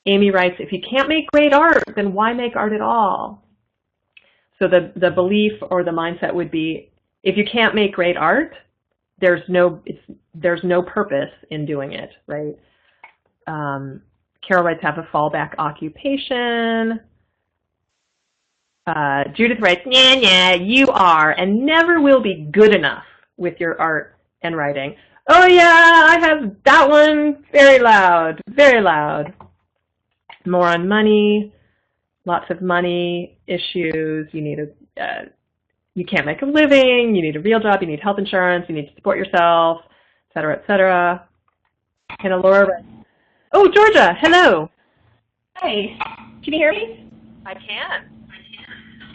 Amy writes, if you can't make great art, then why make art at all? So the belief or the mindset would be, if you can't make great art, there's no purpose in doing it, right? Carol writes, have a fallback occupation. Judith writes, nah, you are and never will be good enough with your art and writing. Oh yeah, I have that one very loud, very loud. More on money, lots of money issues. You can't make a living. You need a real job. You need health insurance. You need to support yourself, et cetera, et cetera. Hannah Laura. Oh, Georgia, hello. Hi. Can you hear me? I can.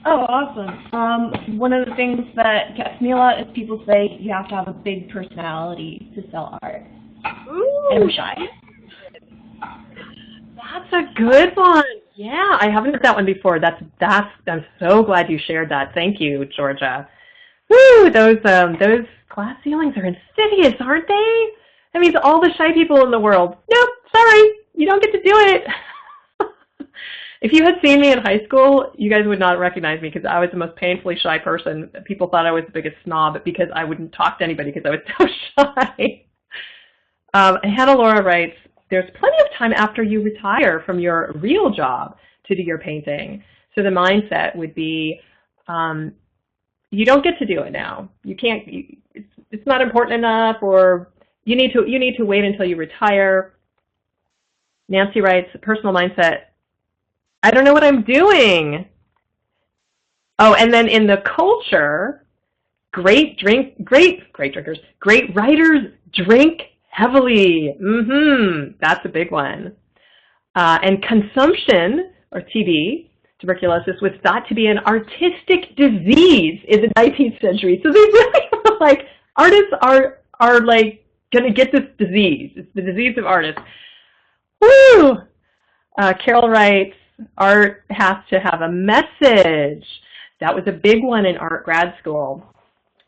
Oh, awesome. One of the things that gets me a lot is people say you have to have a big personality to sell art. Ooh. And I'm shy. That's a good one. Yeah, I haven't heard that one before. I'm so glad you shared that. Thank you, Georgia. Woo, those glass ceilings are insidious, aren't they? That means all the shy people in the world. Nope, sorry, you don't get to do it. If you had seen me in high school, you guys would not recognize me because I was the most painfully shy person. People thought I was the biggest snob because I wouldn't talk to anybody because I was so shy. Hannah Laura writes, there's plenty of time after you retire from your real job to do your painting. So the mindset would be, you don't get to do it now. You can't. It's not important enough, or you need to wait until you retire. Nancy writes, personal mindset. I don't know what I'm doing. Oh, and then in the culture, great drinkers, great writers drink heavily. That's a big one. And consumption, or TB, tuberculosis, was thought to be an artistic disease in the 19th century. So they really were like, artists are like going to get this disease. It's the disease of artists. Woo! Carol writes, art has to have a message. That was a big one in art grad school.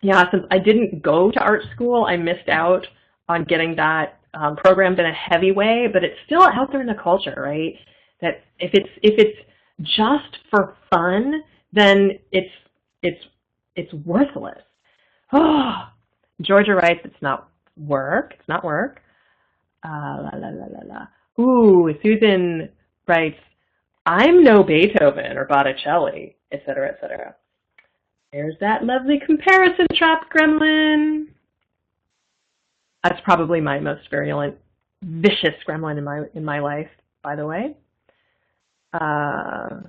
Yeah, since I didn't go to art school, I missed out on getting that programmed in a heavy way, but it's still out there in the culture, right? That if it's just for fun, then it's worthless. Oh, Georgia writes, it's not work. It's not work. La, la, la, la, la. Ooh, Susan writes, I'm no Beethoven or Botticelli, etc., etc. There's that lovely comparison trap, Gremlin. That's probably my most virulent, vicious gremlin in my life, by the way. Oh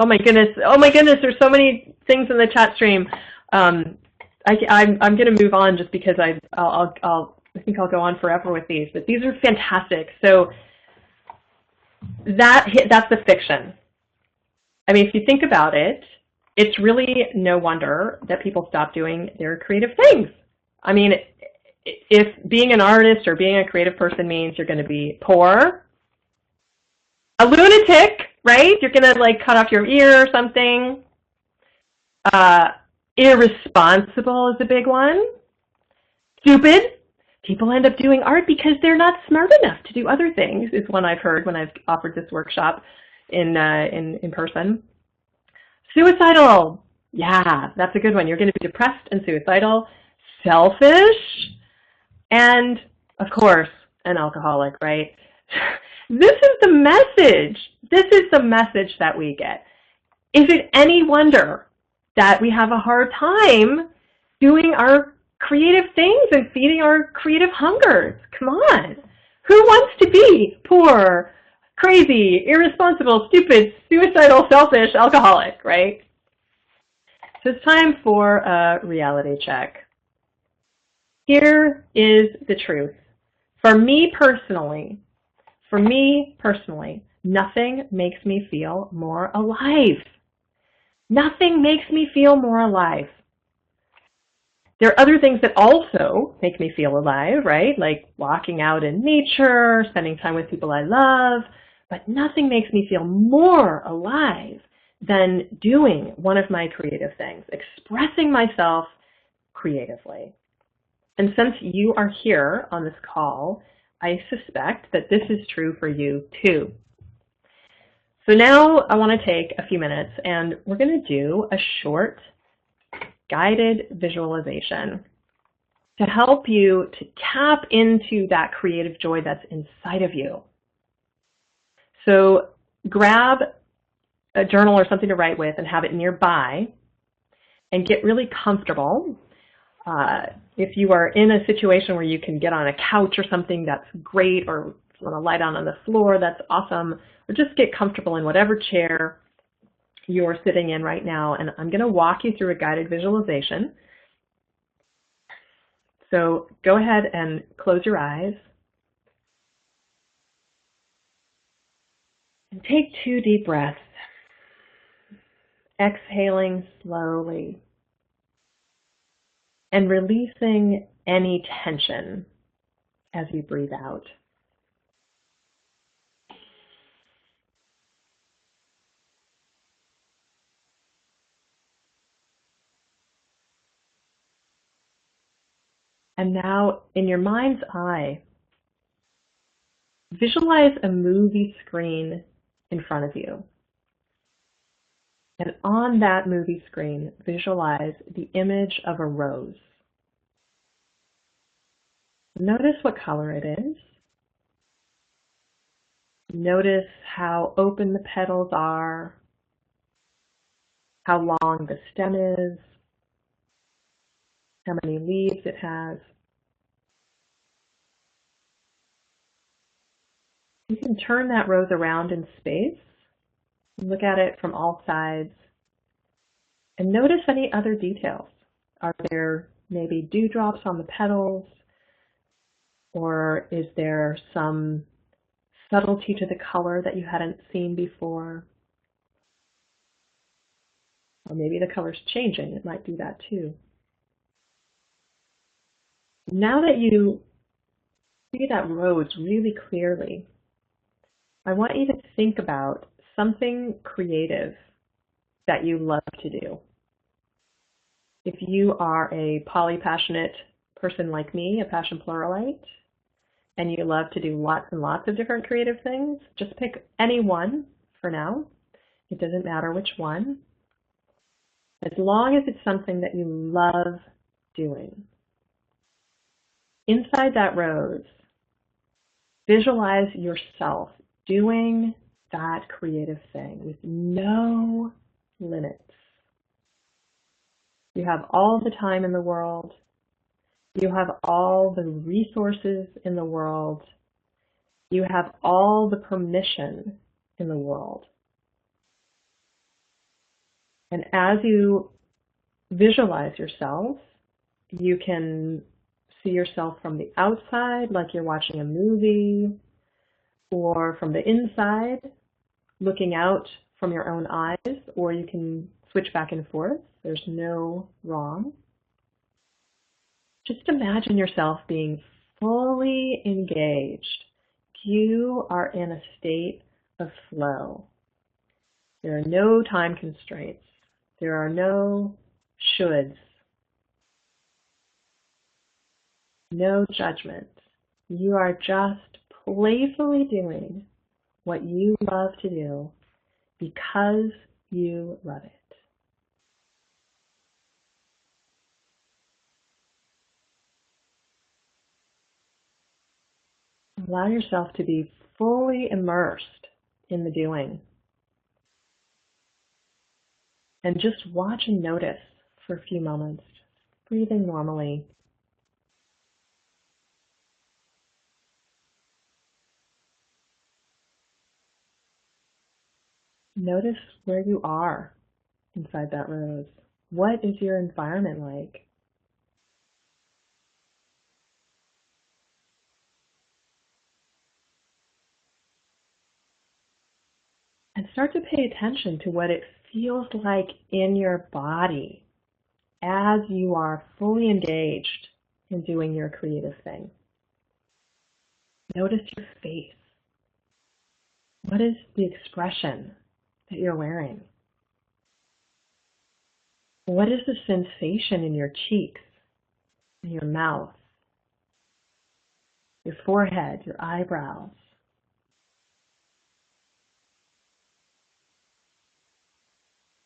my goodness! Oh my goodness! There's so many things in the chat stream. I'm going to move on just because I think I'll go on forever with these. But these are fantastic. So that's the fiction. I mean, if you think about it, it's really no wonder that people stop doing their creative things. I mean, if being an artist or being a creative person means you're going to be poor, a lunatic, right? You're going to like cut off your ear or something. Irresponsible is a big one. Stupid. People end up doing art because they're not smart enough to do other things, is one I've heard when I've offered this workshop in person. Suicidal. Yeah, that's a good one. You're going to be depressed and suicidal. Selfish. And, of course, an alcoholic, right? This is the message. This is the message that we get. Is it any wonder that we have a hard time doing our creative things and feeding our creative hungers? Come on. Who wants to be poor, crazy, irresponsible, stupid, suicidal, selfish, alcoholic, right? So it's time for a reality check. Here is the truth. For me personally, nothing makes me feel more alive. Nothing makes me feel more alive. There are other things that also make me feel alive, right? Like walking out in nature, spending time with people I love, but nothing makes me feel more alive than doing one of my creative things, expressing myself creatively. And since you are here on this call, I suspect that this is true for you too. So now I want to take a few minutes and we're going to do a short guided visualization to help you to tap into that creative joy that's inside of you. So grab a journal or something to write with and have it nearby and get really comfortable. If you are in a situation where you can get on a couch or something, that's great, or if you want to lie down on the floor, that's awesome, or just get comfortable in whatever chair you're sitting in right now, and I'm going to walk you through a guided visualization. So go ahead and close your eyes and take 2 deep breaths, exhaling slowly and releasing any tension as you breathe out. And now, in your mind's eye, visualize a movie screen in front of you. And on that movie screen, visualize the image of a rose. Notice what color it is. Notice how open the petals are, how long the stem is, how many leaves it has. You can turn that rose around in space, look at it from all sides, and notice any other details. Are there maybe dewdrops on the petals? Or is there some subtlety to the color that you hadn't seen before? Or maybe the color's changing. It might do that too. Now that you see that rose really clearly, I want you to think about something creative that you love to do. If you are a polypassionate person like me, a passion pluralite, and you love to do lots and lots of different creative things, just pick any one for now. It doesn't matter which one. As long as it's something that you love doing. Inside that rose, visualize yourself doing that creative thing with no limits. You have all the time in the world. You have all the resources in the world. You have all the permission in the world. And as you visualize yourself, you can see yourself from the outside, like you're watching a movie, or from the inside, looking out from your own eyes, or you can switch back and forth. There's no wrong. Just imagine yourself being fully engaged. You are in a state of flow. There are no time constraints. There are no shoulds. No judgment. You are just playfully doing what you love to do because you love it. Allow yourself to be fully immersed in the doing. And just watch and notice for a few moments, breathing normally. Notice where you are inside that rose. What is your environment like? And start to pay attention to what it feels like in your body as you are fully engaged in doing your creative thing. Notice your face. What is the expression that you're wearing? What is the sensation in your cheeks, in your mouth, your forehead, your eyebrows?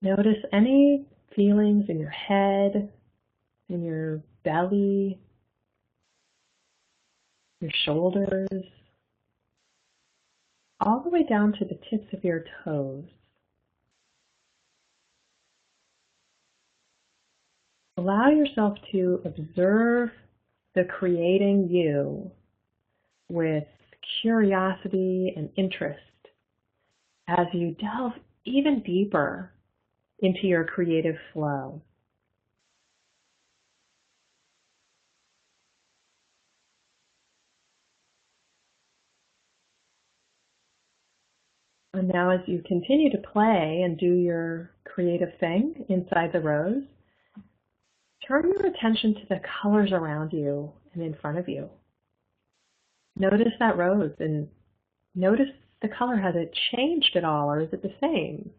Notice any feelings in your head, in your belly, your shoulders, all the way down to the tips of your toes. Allow yourself to observe the creating you with curiosity and interest as you delve even deeper into your creative flow. And now as you continue to play and do your creative thing inside the rose, turn your attention to the colors around you and in front of you. Notice that rose and notice the color. Has it changed at all, or is it the same?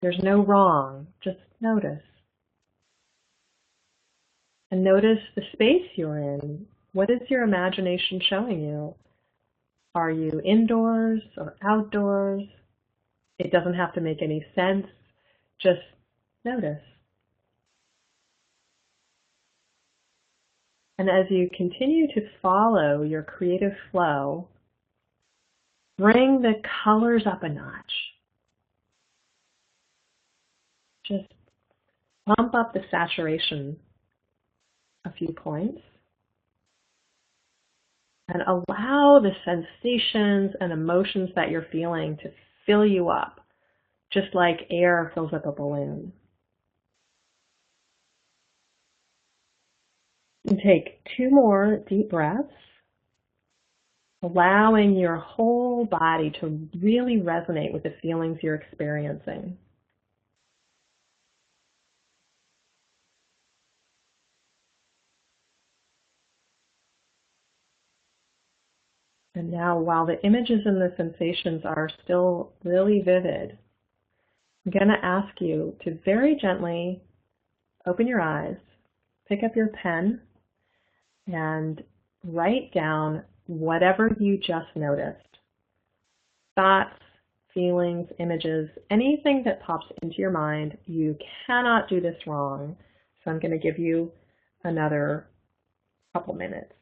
There's no wrong, just notice. And notice the space you're in. What is your imagination showing you? Are you indoors or outdoors? It doesn't have to make any sense. Just notice. And as you continue to follow your creative flow, bring the colors up a notch. Just bump up the saturation a few points. And allow the sensations and emotions that you're feeling to fill you up, just like air fills up a balloon. And take 2 more deep breaths, allowing your whole body to really resonate with the feelings you're experiencing. And now, while the images and the sensations are still really vivid, I'm going to ask you to very gently open your eyes, pick up your pen, and write down whatever you just noticed. Thoughts, feelings, images, anything that pops into your mind. You cannot do this wrong. So I'm going to give you another couple minutes.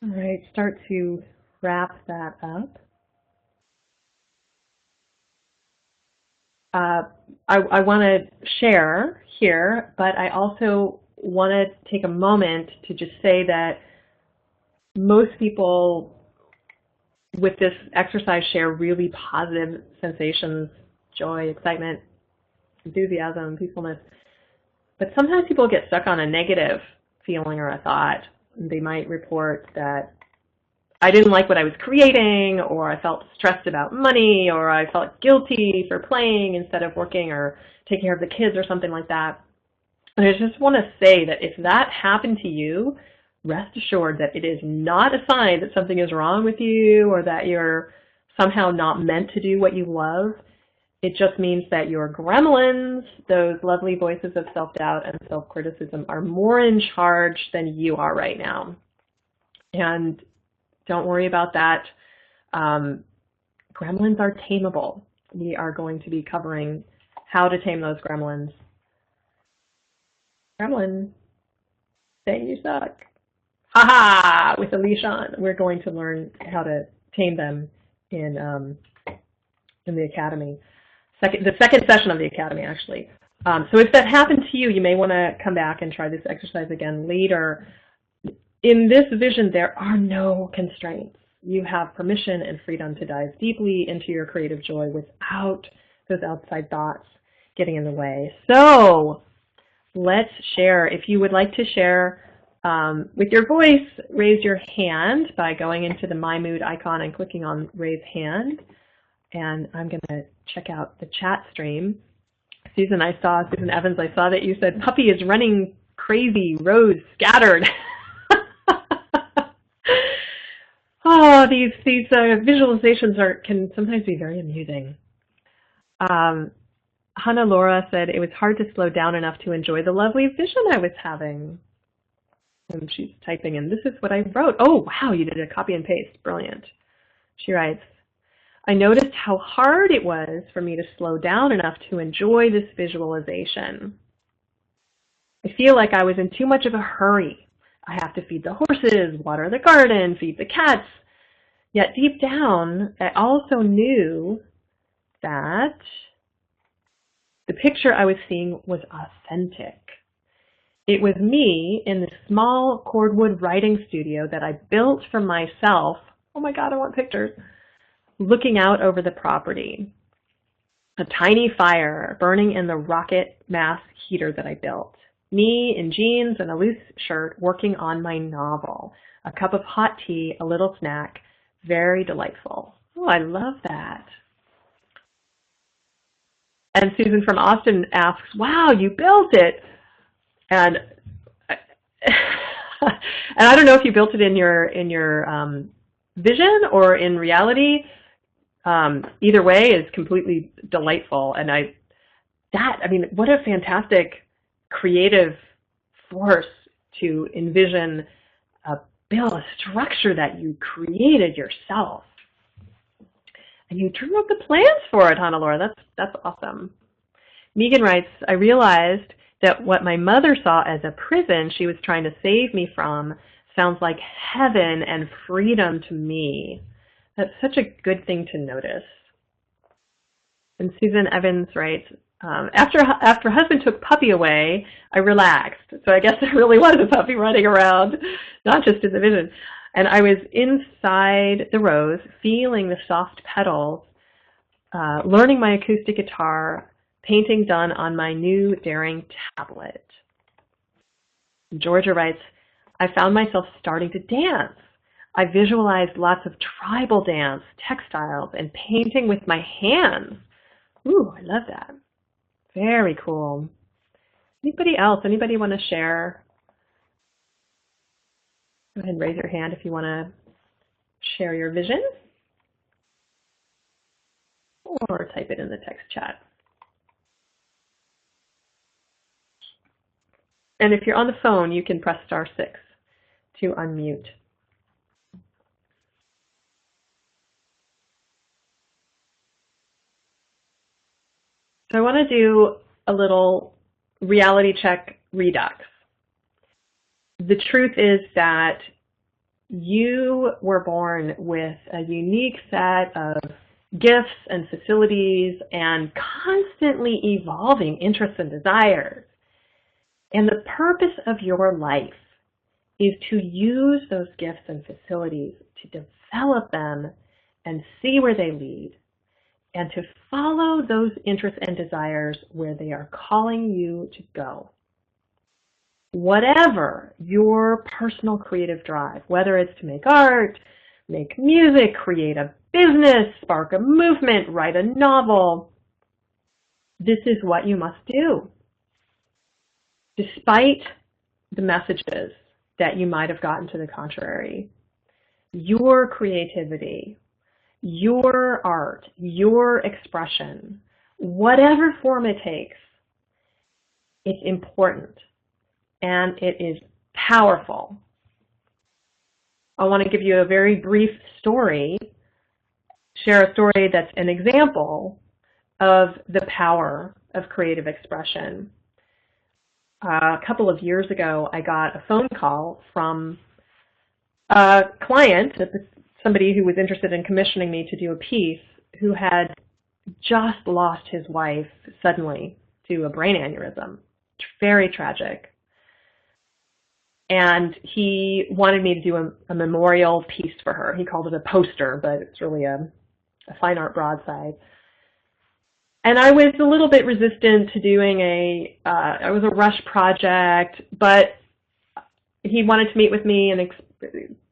All right, start to wrap that up. I want to share here, but I also want to take a moment to just say that most people with this exercise share really positive sensations, joy, excitement, enthusiasm, peacefulness. But sometimes people get stuck on a negative feeling or a thought. They might report that I didn't like what I was creating, or I felt stressed about money, or I felt guilty for playing instead of working or taking care of the kids or something like that. And I just want to say that if that happened to you, rest assured that it is not a sign that something is wrong with you or that you're somehow not meant to do what you love. It just means that your gremlins, those lovely voices of self-doubt and self-criticism, are more in charge than you are right now. And don't worry about that. Gremlins are tameable. We are going to be covering how to tame those gremlins. Gremlin, saying you suck. Ha-ha! With a leash on. We're going to learn how to tame them in the academy. The second session of the academy, actually. So if that happened to you, you may want to come back and try this exercise again later. In this vision, there are no constraints. You have permission and freedom to dive deeply into your creative joy without those outside thoughts getting in the way. So let's share. If you would like to share with your voice, raise your hand by going into the My Mood icon and clicking on Raise Hand. And I'm going to check out the chat stream. Susan Evans, I saw that you said, puppy is running crazy, roads scattered. Oh, these visualizations can sometimes be very amusing. Hannah Laura said, it was hard to slow down enough to enjoy the lovely vision I was having. And she's typing in, this is what I wrote. Oh, wow, you did a copy and paste. Brilliant. She writes, I noticed how hard it was for me to slow down enough to enjoy this visualization. I feel like I was in too much of a hurry. I have to feed the horses, water the garden, feed the cats. Yet deep down, I also knew that the picture I was seeing was authentic. It was me in the small cordwood writing studio that I built for myself. Oh my God, I want pictures. Looking out over the property. A tiny fire burning in the rocket mass heater that I built. Me in jeans and a loose shirt working on my novel. A cup of hot tea, a little snack. Very delightful. Oh, I love that. And Susan from Austin asks, wow, you built it. And and I don't know if you built it in your vision or in reality. Either way is completely delightful, and I mean, what a fantastic creative force to envision build a structure that you created yourself. And you drew up the plans for it, Hannelore. That's awesome. Megan writes, I realized that what my mother saw as a prison she was trying to save me from sounds like heaven and freedom to me. That's such a good thing to notice. And Susan Evans writes, after husband took puppy away, I relaxed. So I guess there really was a puppy running around, not just in the vision. And I was inside the rose, feeling the soft petals, learning my acoustic guitar, painting done on my new daring tablet. Georgia writes, I found myself starting to dance. I visualized lots of tribal dance, textiles, and painting with my hands. Ooh, I love that. Very cool. Anybody else? Anybody want to share? Go ahead and raise your hand if you want to share your vision, or type it in the text chat. And if you're on the phone, you can press *6 to unmute. So I want to do a little reality check redux. The truth is that you were born with a unique set of gifts and facilities and constantly evolving interests and desires. And the purpose of your life is to use those gifts and facilities to develop them and see where they lead, and to follow those interests and desires where they are calling you to go. Whatever your personal creative drive, whether it's to make art, make music, create a business, spark a movement, write a novel, this is what you must do. Despite the messages that you might have gotten to the contrary, your creativity, your art, your expression, whatever form it takes, it's important and it is powerful. I want to give you a very brief story, share a story that's an example of the power of creative expression. A couple of years ago, I got a phone call from a client, somebody who was interested in commissioning me to do a piece, who had just lost his wife suddenly to a brain aneurysm. Very tragic. And he wanted me to do a memorial piece for her. He called it a poster, but it's really a fine art broadside. And I was a little bit resistant to doing it was a rush project, but he wanted to meet with me and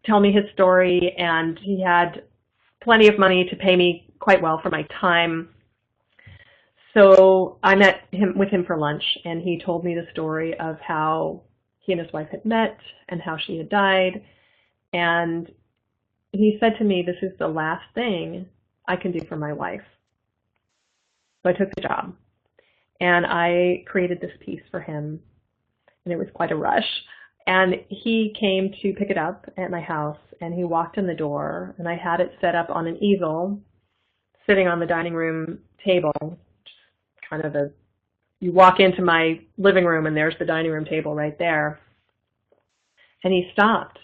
tell me his story, and he had plenty of money to pay me quite well for my time. So I met with him for lunch, and he told me the story of how he and his wife had met and how she had died. And he said to me, this is the last thing I can do for my wife. So I took the job, and I created this piece for him, and it was quite a rush. And he came to pick it up at my house, and he walked in the door, and I had it set up on an easel sitting on the dining room table, kind of you walk into my living room, and there's the dining room table right there. And he stopped,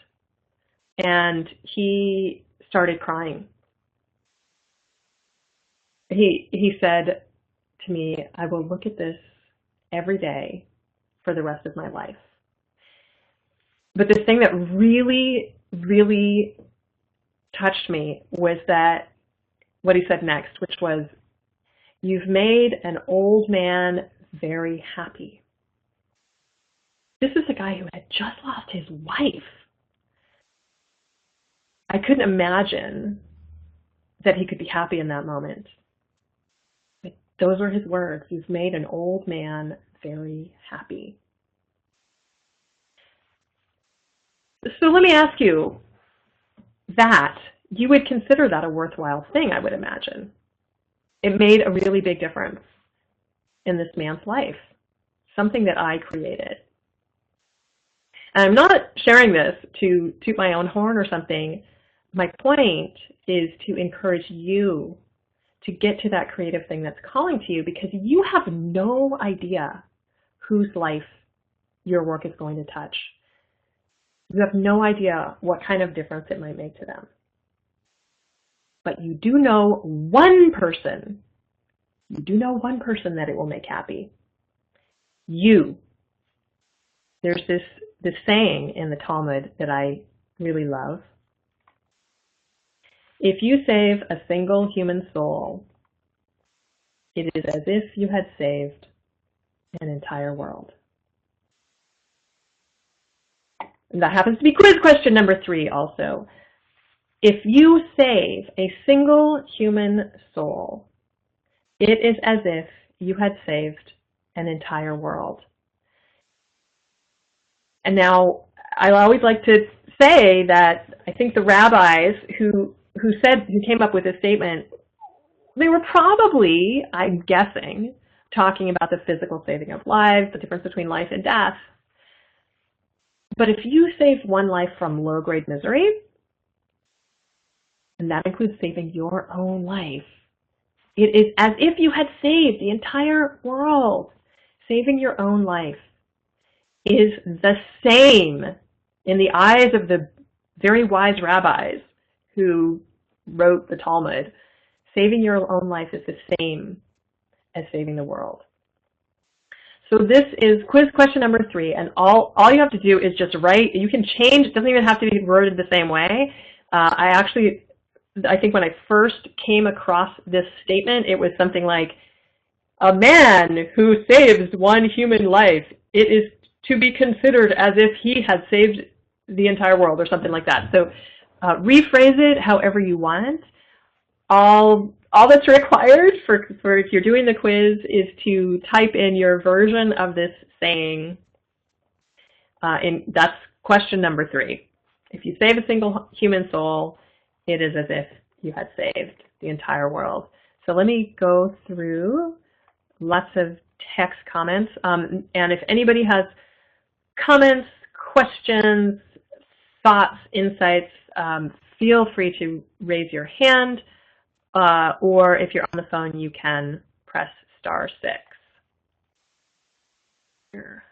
and he started crying. He said to me, I will look at this every day for the rest of my life. But the thing that really, really touched me was that what he said next, which was, you've made an old man very happy. This is a guy who had just lost his wife. I couldn't imagine that he could be happy in that moment. But those were his words. You've made an old man very happy. So let me ask you that. You would consider that a worthwhile thing, I would imagine. It made a really big difference in this man's life, something that I created. And I'm not sharing this to toot my own horn or something. My point is to encourage you to get to that creative thing that's calling to you, because you have no idea whose life your work is going to touch. You have no idea what kind of difference it might make to them. But you do know one person. You do know one person that it will make happy. You. There's this saying in the Talmud that I really love. If you save a single human soul, it is as if you had saved an entire world. And that happens to be quiz question number 3 also. If you save a single human soul, it is as if you had saved an entire world. And now, I always like to say that I think the rabbis who came up with this statement, they were probably, I'm guessing, talking about the physical saving of lives, the difference between life and death. But if you save one life from low-grade misery, and that includes saving your own life, it is as if you had saved the entire world. Saving your own life is the same in the eyes of the very wise rabbis who wrote the Talmud. Saving your own life is the same as saving the world. So this is quiz question number 3, and all you have to do is just write. You can change. It doesn't even have to be worded the same way. I think when I first came across this statement, it was something like, a man who saves one human life, it is to be considered as if he had saved the entire world, or something like that. So rephrase it however you want. All that's required for if you're doing the quiz is to type in your version of this saying. That's question number 3. If you save a single human soul, it is as if you had saved the entire world. So let me go through lots of text comments. And if anybody has comments, questions, thoughts, insights, feel free to raise your hand. Or if you're on the phone, you can press *6. Here.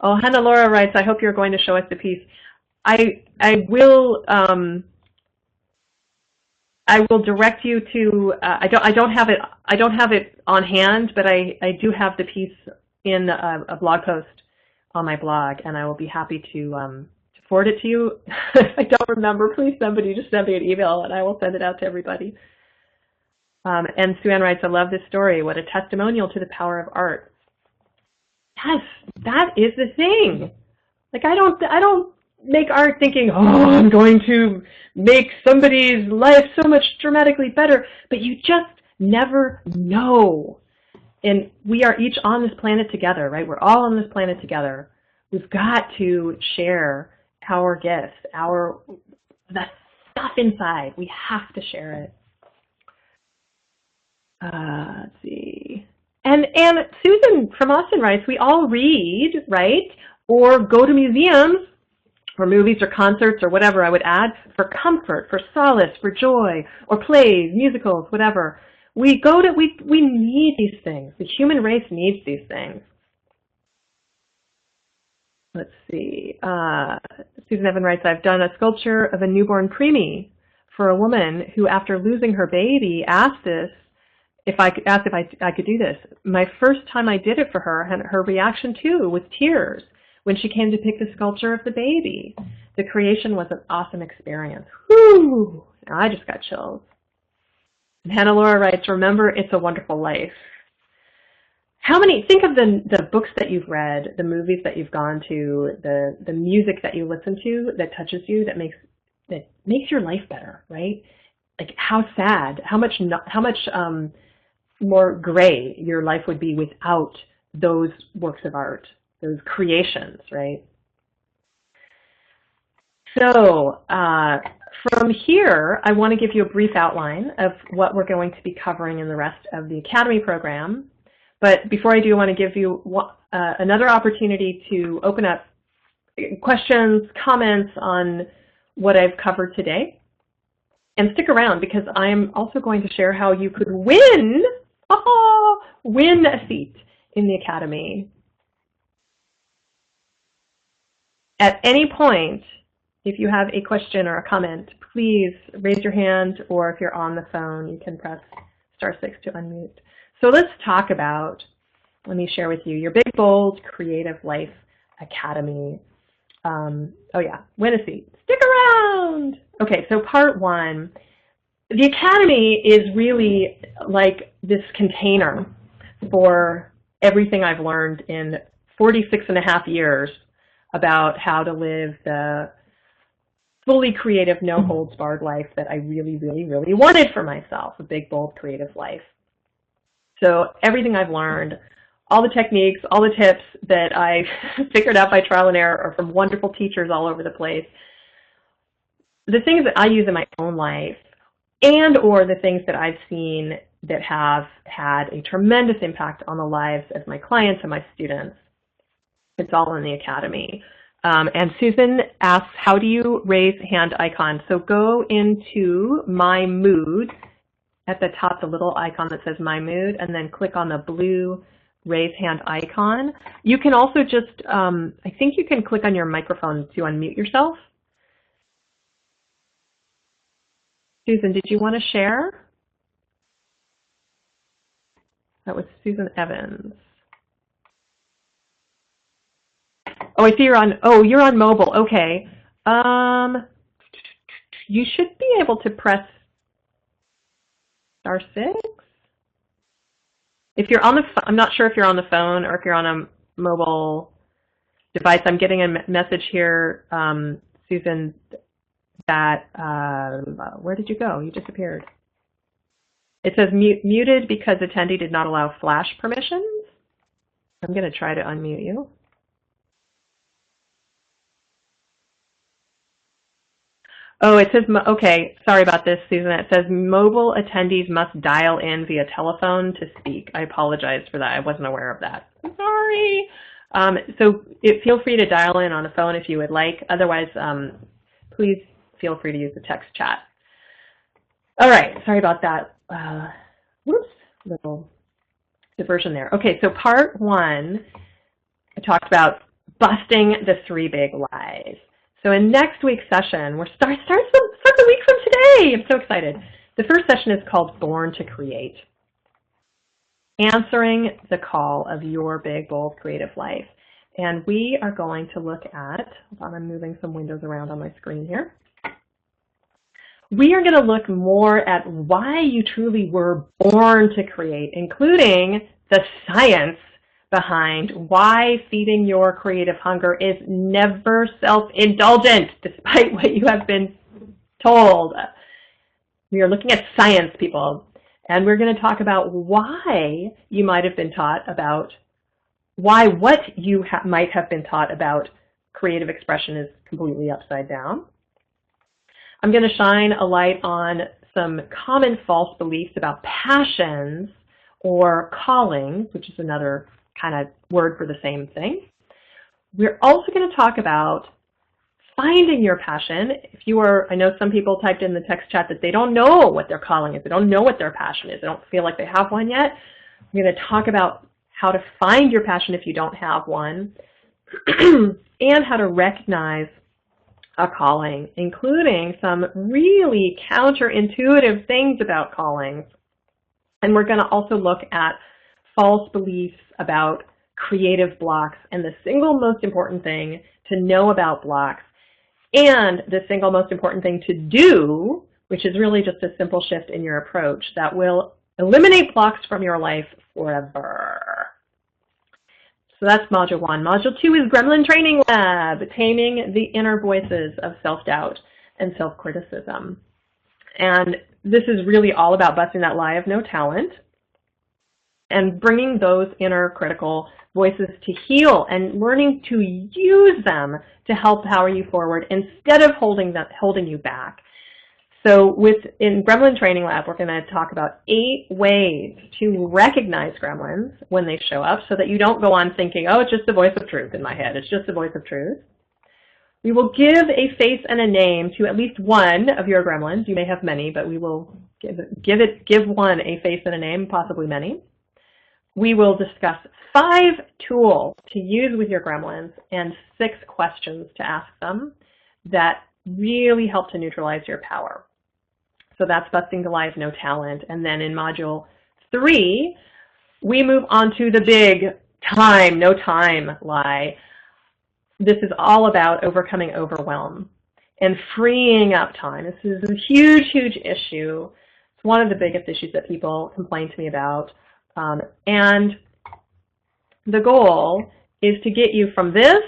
Oh, Hannah Laura writes, I hope you're going to show us the piece. I will direct you to. I don't have it on hand, but I do have the piece in a blog post on my blog, and I will be happy to forward it to you. If I don't remember, please somebody just send me an email, and I will send it out to everybody. And Sue Ann writes, I love this story. What a testimonial to the power of art. Yes, that is the thing. Like I don't make art thinking, oh, I'm going to make somebody's life so much dramatically better, but you just never know. And we are each on this planet together, right? We're all on this planet together. We've got to share our gifts, the stuff inside. We have to share it. Let's see. And Susan from Austin writes, we all read, right? Or go to museums or movies or concerts or whatever I would add for comfort, for solace, for joy, or plays, musicals, whatever. We need these things. The human race needs these things. Let's see. Susan Evan writes, I've done a sculpture of a newborn preemie for a woman who, after losing her baby, asked if I could do this. My first time I did it for her, and her reaction too was tears when she came to pick the sculpture of the baby. The creation was an awesome experience. Whew! I just got chills. And Hannah Laura writes, remember, it's a wonderful life. Think of the books that you've read, the movies that you've gone to, the music that you listen to that touches you, that makes your life better, right? Like how sad, how much more gray your life would be without those works of art. those creations, right? So from here, I want to give you a brief outline of what we're going to be covering in the rest of the Academy program. But before I do, I want to give you another opportunity to open up questions, comments on what I've covered today. And stick around because I'm also going to share how you could win a seat in the Academy. At any point, if you have a question or a comment, please raise your hand, or if you're on the phone, you can press *6 to unmute. So let's talk about, let me share with you, your Big Bold Creative Life Academy. Oh yeah, win a seat. Stick around! Okay, so part one. The Academy is really like this container for everything I've learned in 46.5 years about how to live the fully creative, no-holds-barred life that I really, really, really wanted for myself, a big, bold, creative life. So everything I've learned, all the techniques, all the tips that I figured out by trial and error are from wonderful teachers all over the place. The things that I use in my own life and or the things that I've seen that have had a tremendous impact on the lives of my clients and my students, it's all in the Academy. And Susan asks, how do you raise hand icon? So go into My Mood at the top, the little icon that says My Mood, and then click on the blue raise hand icon. You can also just, I think you can click on your microphone to unmute yourself. Susan, did you want to share? That was Susan Evans. Oh, I see you're on, oh, you're on mobile, okay. You should be able to press *6. If you're on the, I'm not sure if you're on the phone or if you're on a mobile device. I'm getting a message here, Susan, that, where did you go? You disappeared. It says muted because attendee did not allow flash permissions. I'm going to try to unmute you. Oh, it says, okay, sorry about this, Susan. It says mobile attendees must dial in via telephone to speak. I apologize for that. I wasn't aware of that. I'm sorry. So feel free to dial in on a phone if you would like. Otherwise, please feel free to use the text chat. All right, sorry about that. Whoops, little diversion there. Okay, so part one, I talked about busting the 3 big lies. So in next week's session, we're start the week from today. I'm so excited. The first session is called Born to Create. Answering the call of your big, bold, creative life. And we are going to look at, hold on, I'm moving some windows around on my screen here. We are going to look more at why you truly were born to create, including the science behind why feeding your creative hunger is never self-indulgent, despite what you have been told. We are looking at science, people, and we're going to talk about why you might have been taught about, why what you might have been taught about creative expression is completely upside down. I'm going to shine a light on some common false beliefs about passions or callings, which is another kind of word for the same thing. We're also going to talk about finding your passion. If you are, I know some people typed in the text chat that they don't know what their calling is, they don't know what their passion is, they don't feel like they have one yet. We're going to talk about how to find your passion if you don't have one, and how to recognize a calling, including some really counterintuitive things about callings. And we're going to also look at false beliefs about creative blocks and the single most important thing to know about blocks and the single most important thing to do, which is really just a simple shift in your approach that will eliminate blocks from your life forever. So that's Module 1. Module 2 is Gremlin Training Lab, Taming the Inner Voices of Self-Doubt and Self-Criticism. And this is really all about busting that lie of no talent and bringing those inner critical voices to heal and learning to use them to help power you forward instead of holding you back. So in Gremlin Training Lab, we're going to talk about 8 ways to recognize gremlins when they show up so that you don't go on thinking, oh, it's just the voice of truth in my head. It's just the voice of truth. We will give a face and a name to at least one of your gremlins. You may have many, but we will give one a face and a name, possibly many. We will discuss 5 tools to use with your gremlins and 6 questions to ask them that really help to neutralize your power. So that's busting the lie of no talent. And then in module 3, we move on to the big no time lie. This is all about overcoming overwhelm and freeing up time. This is a huge, huge issue. It's one of the biggest issues that people complain to me about. And the goal is to get you from this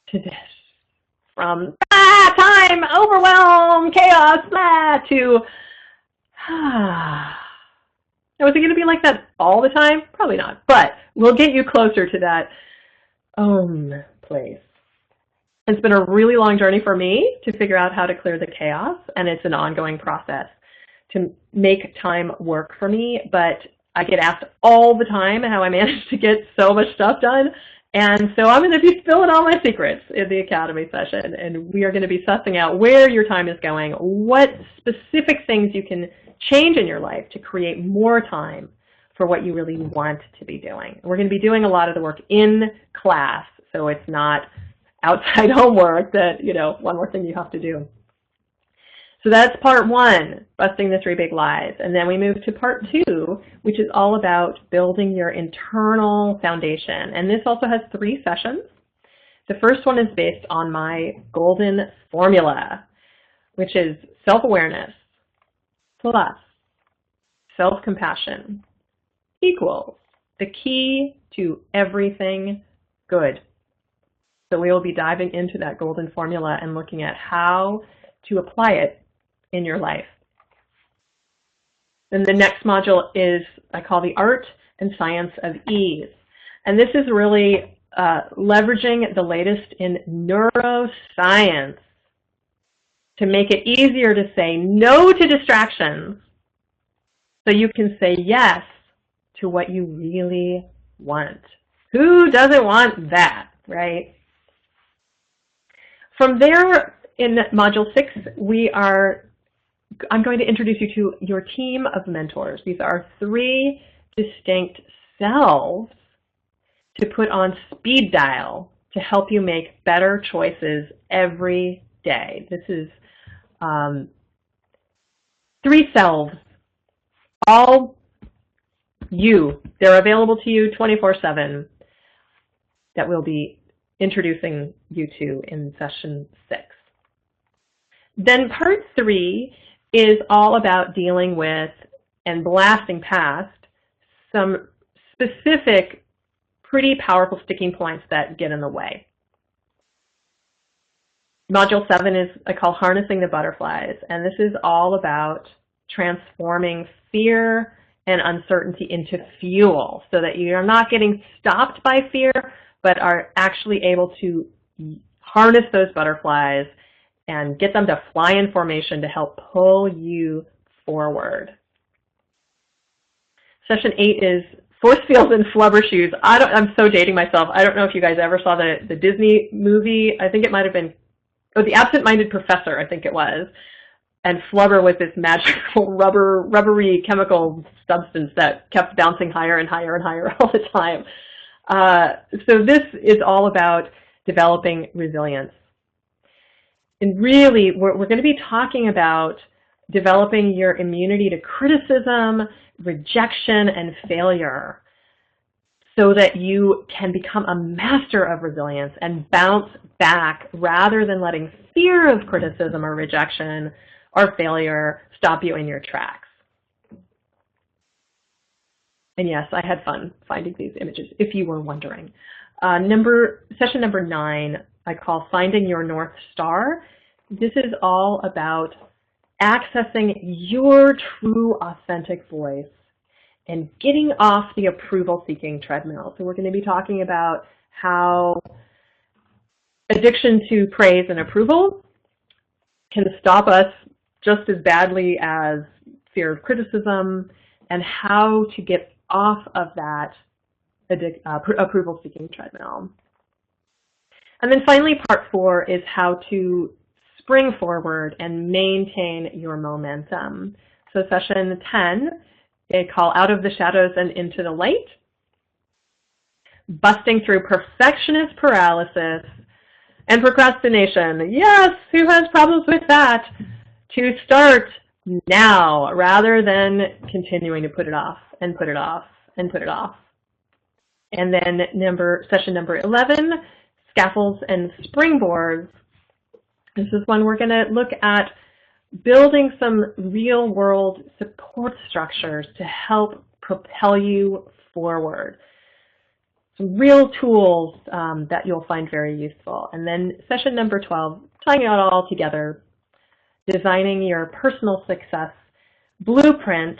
to this. From time, overwhelm, chaos, to now, is it going to be like that all the time? Probably not, but we'll get you closer to that place. It's been a really long journey for me to figure out how to clear the chaos, and it's an ongoing process to make time work for me, but I get asked all the time how I manage to get so much stuff done. And so I'm going to be spilling all my secrets in the Academy session, and we are going to be sussing out where your time is going, what specific things you can change in your life to create more time for what you really want to be doing. We're going to be doing a lot of the work in class, so it's not outside homework that, one more thing you have to do. So that's part 1, busting the 3 big lies. And then we move to part 2, which is all about building your internal foundation. And this also has 3 sessions. The first one is based on my golden formula, which is self-awareness plus self-compassion equals the key to everything good. So we will be diving into that golden formula and looking at how to apply it in your life. Then the next module is, I call the art and science of ease. And this is really leveraging the latest in neuroscience to make it easier to say no to distractions so you can say yes to what you really want. Who doesn't want that, right? From there, in module 6, I'm going to introduce you to your team of mentors. These are 3 distinct selves to put on speed dial to help you make better choices every day. This is 3 selves, all you. They're available to you 24/7 that we'll be introducing you to in session 6. Then part 3 is all about dealing with and blasting past some specific, pretty powerful sticking points that get in the way. Module 7 is, I call harnessing the butterflies, and this is all about transforming fear and uncertainty into fuel so that you are not getting stopped by fear, but are actually able to harness those butterflies and get them to fly in formation to help pull you forward. Session 8 is force fields and flubber shoes. I'm so dating myself. I don't know if you guys ever saw the Disney movie. I think it might have been, The Absent-Minded Professor, I think it was. And flubber was this magical rubbery chemical substance that kept bouncing higher and higher and higher all the time. So this is all about developing resilience. And really, we're going to be talking about developing your immunity to criticism, rejection, and failure so that you can become a master of resilience and bounce back rather than letting fear of criticism or rejection or failure stop you in your tracks. And yes, I had fun finding these images, if you were wondering. Session number 9, I call Finding Your North Star. This is all about accessing your true, authentic voice and getting off the approval-seeking treadmill. So we're going to be talking about how addiction to praise and approval can stop us just as badly as fear of criticism, and how to get off of that approval-seeking treadmill. And then finally, part 4 is how to spring forward and maintain your momentum. So session 10, they call Out of the Shadows and Into the Light, busting through perfectionist paralysis and procrastination. Yes, who has problems with that? To start now rather than continuing to put it off and put it off and put it off. And then session number 11, scaffolds and springboards. This is when we're going to look at building some real-world support structures to help propel you forward. Some real tools that you'll find very useful. And then session number 12, tying it all together, designing your personal success blueprint,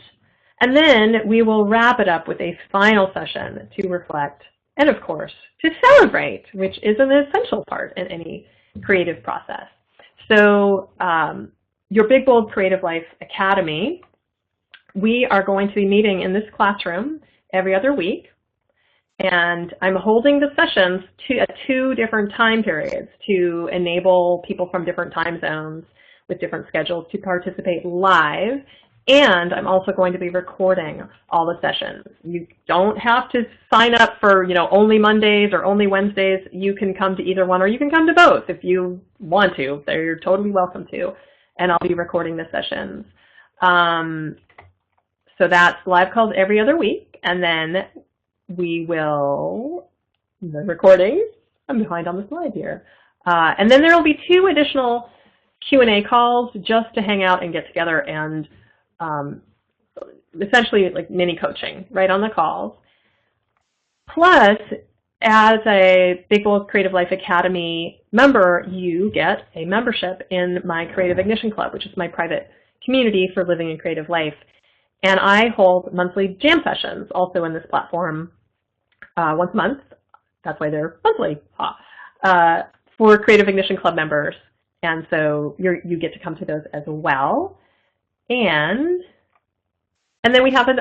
and then we will wrap it up with a final session to reflect and, of course, to celebrate, which is an essential part in any creative process. So your Big Bold Creative Life Academy, we are going to be meeting in this classroom every other week, and I'm holding the sessions at 2 different time periods to enable people from different time zones with different schedules to participate live, and I'm also going to be recording all the sessions. You don't have to sign up for, only Mondays or only Wednesdays. You can come to either one, or you can come to both if you want to. You're totally welcome to, and I'll be recording the sessions. So that's live calls every other week, and then we will, the recordings, I'm behind on the slide here, and then there will be 2 additional Q&A calls just to hang out and get together and essentially like mini coaching right on the calls. Plus, as a Big Bold Creative Life Academy member, you get a membership in my Creative Ignition Club, which is my private community for living a creative life. And I hold monthly jam sessions also in this platform once a month. That's why they're monthly for Creative Ignition Club members. And so you get to come to those as well. And then we have an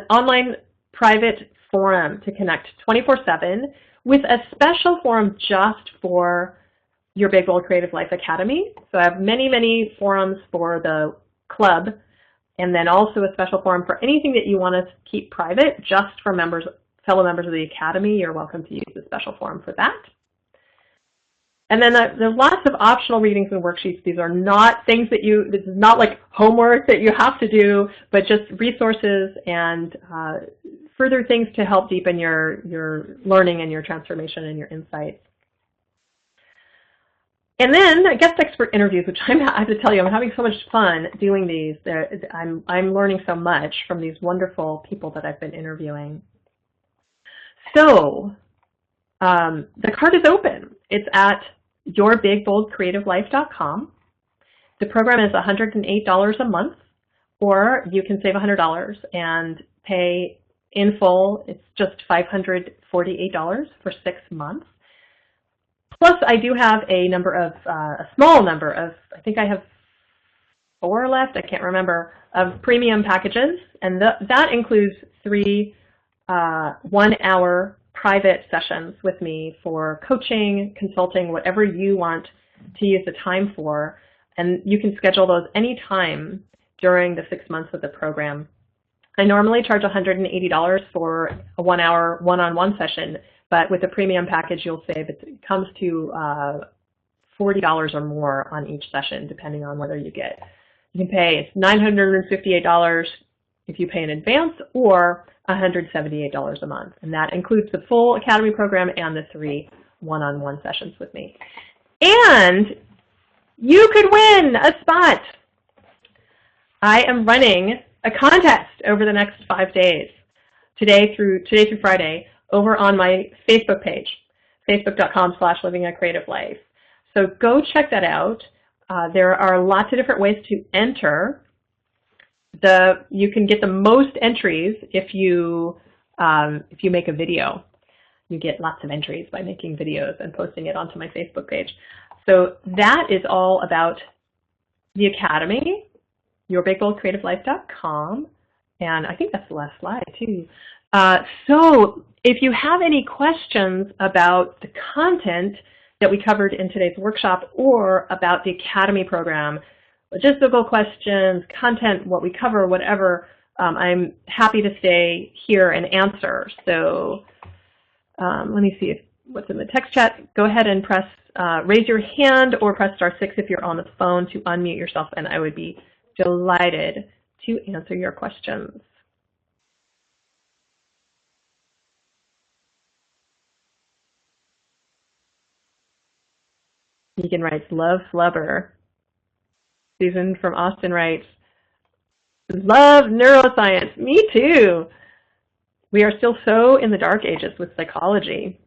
online private forum to connect 24/7 with a special forum just for your Big Bold Creative Life Academy. So I have many, many forums for the club, and then also a special forum for anything that you want to keep private just for fellow members of the Academy. You're welcome to use the special forum for that. And then there's lots of optional readings and worksheets. These are not things that this is not like homework that you have to do, but just resources and further things to help deepen your learning and your transformation and your insights. And then guest expert interviews, which I have to tell you, I'm having so much fun doing these. I'm learning so much from these wonderful people that I've been interviewing. So the card is open. It's at yourbigboldcreativelife.com. The program is $108 a month, or you can save $100 and pay in full. It's just $548 for 6 months. Plus, I do have a small number of, I think I have 4 left, I can't remember, of premium packages, and that includes 3 one-hour private sessions with me for coaching, consulting, whatever you want to use the time for. And you can schedule those anytime during the 6 months of the program. I normally charge $180 for a 1-hour one-on-one session, but with the premium package, you'll save. It comes to $40 or more on each session, depending on whether you can pay. It's $958 if you pay in advance, or $178 a month. And that includes the full Academy program and the 3 one-on-one sessions with me. And you could win a spot. I am running a contest over the next 5 days, today through Friday, over on my Facebook page, facebook.com/livingacreativelife. So go check that out. There are lots of different ways to enter. you can get the most entries if you make a video. You get lots of entries by making videos and posting it onto my Facebook page. So that is all about the Academy, YourBigBoldCreativeLife.com, and I think that's the last slide too. So if you have any questions about the content that we covered in today's workshop or about the Academy program, logistical questions, content, what we cover, whatever, I'm happy to stay here and answer. So let me see what's in the text chat. Go ahead and press, raise your hand or press *6 if you're on the phone to unmute yourself, and I would be delighted to answer your questions. Megan writes, love flubber. Susan from Austin writes, love neuroscience. Me too. We are still so in the dark ages with psychology.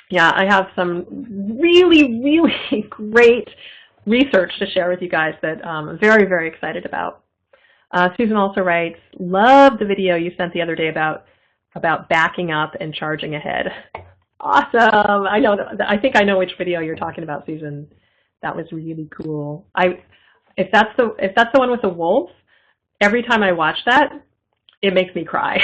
Yeah, I have some really, really great research to share with you guys that I'm very, very excited about. Susan also writes, love the video you sent the other day about backing up and charging ahead. Awesome. I think I know which video you're talking about, Susan. That was really cool. If that's the one with the wolf, every time I watch that, it makes me cry.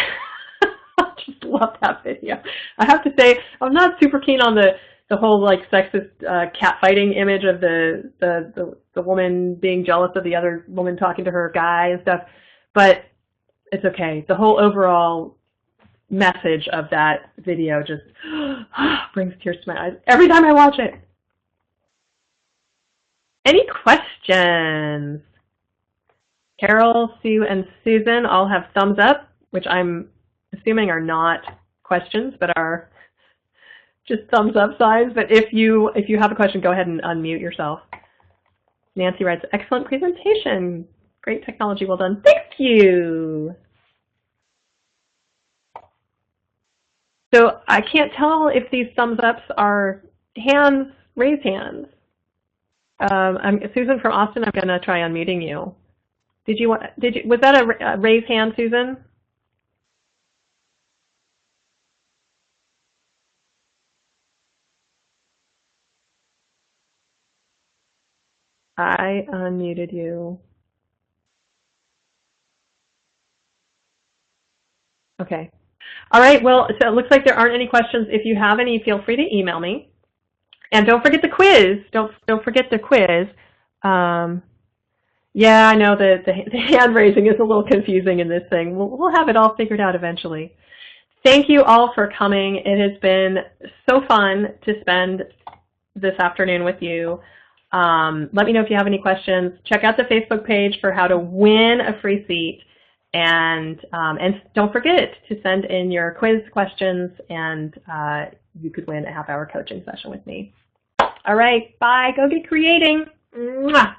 I just love that video. I have to say, I'm not super keen on the whole like sexist catfighting image of the woman being jealous of the other woman talking to her guy and stuff, but it's okay. The whole overall message of that video just brings tears to my eyes every time I watch it. Any questions? Carol, Sue, and Susan all have thumbs up, which I'm assuming are not questions, but are just thumbs up signs. But if you have a question, go ahead and unmute yourself. Nancy writes, excellent presentation. Great technology, well done. Thank you. So I can't tell if these thumbs ups are hands, raise hands. Susan from Austin, I'm going to try unmuting you. Was that a raise hand, Susan? I unmuted you. Okay. All right, well, so it looks like there aren't any questions. If you have any, feel free to email me. And don't forget the quiz. Don't forget the quiz. Yeah, I know the hand raising is a little confusing in this thing. We'll have it all figured out eventually. Thank you all for coming. It has been so fun to spend this afternoon with you. Let me know if you have any questions. Check out the Facebook page for how to win a free seat. And don't forget to send in your quiz questions, and you could win a half-hour coaching session with me. All right, bye. Go get creating. Mwah.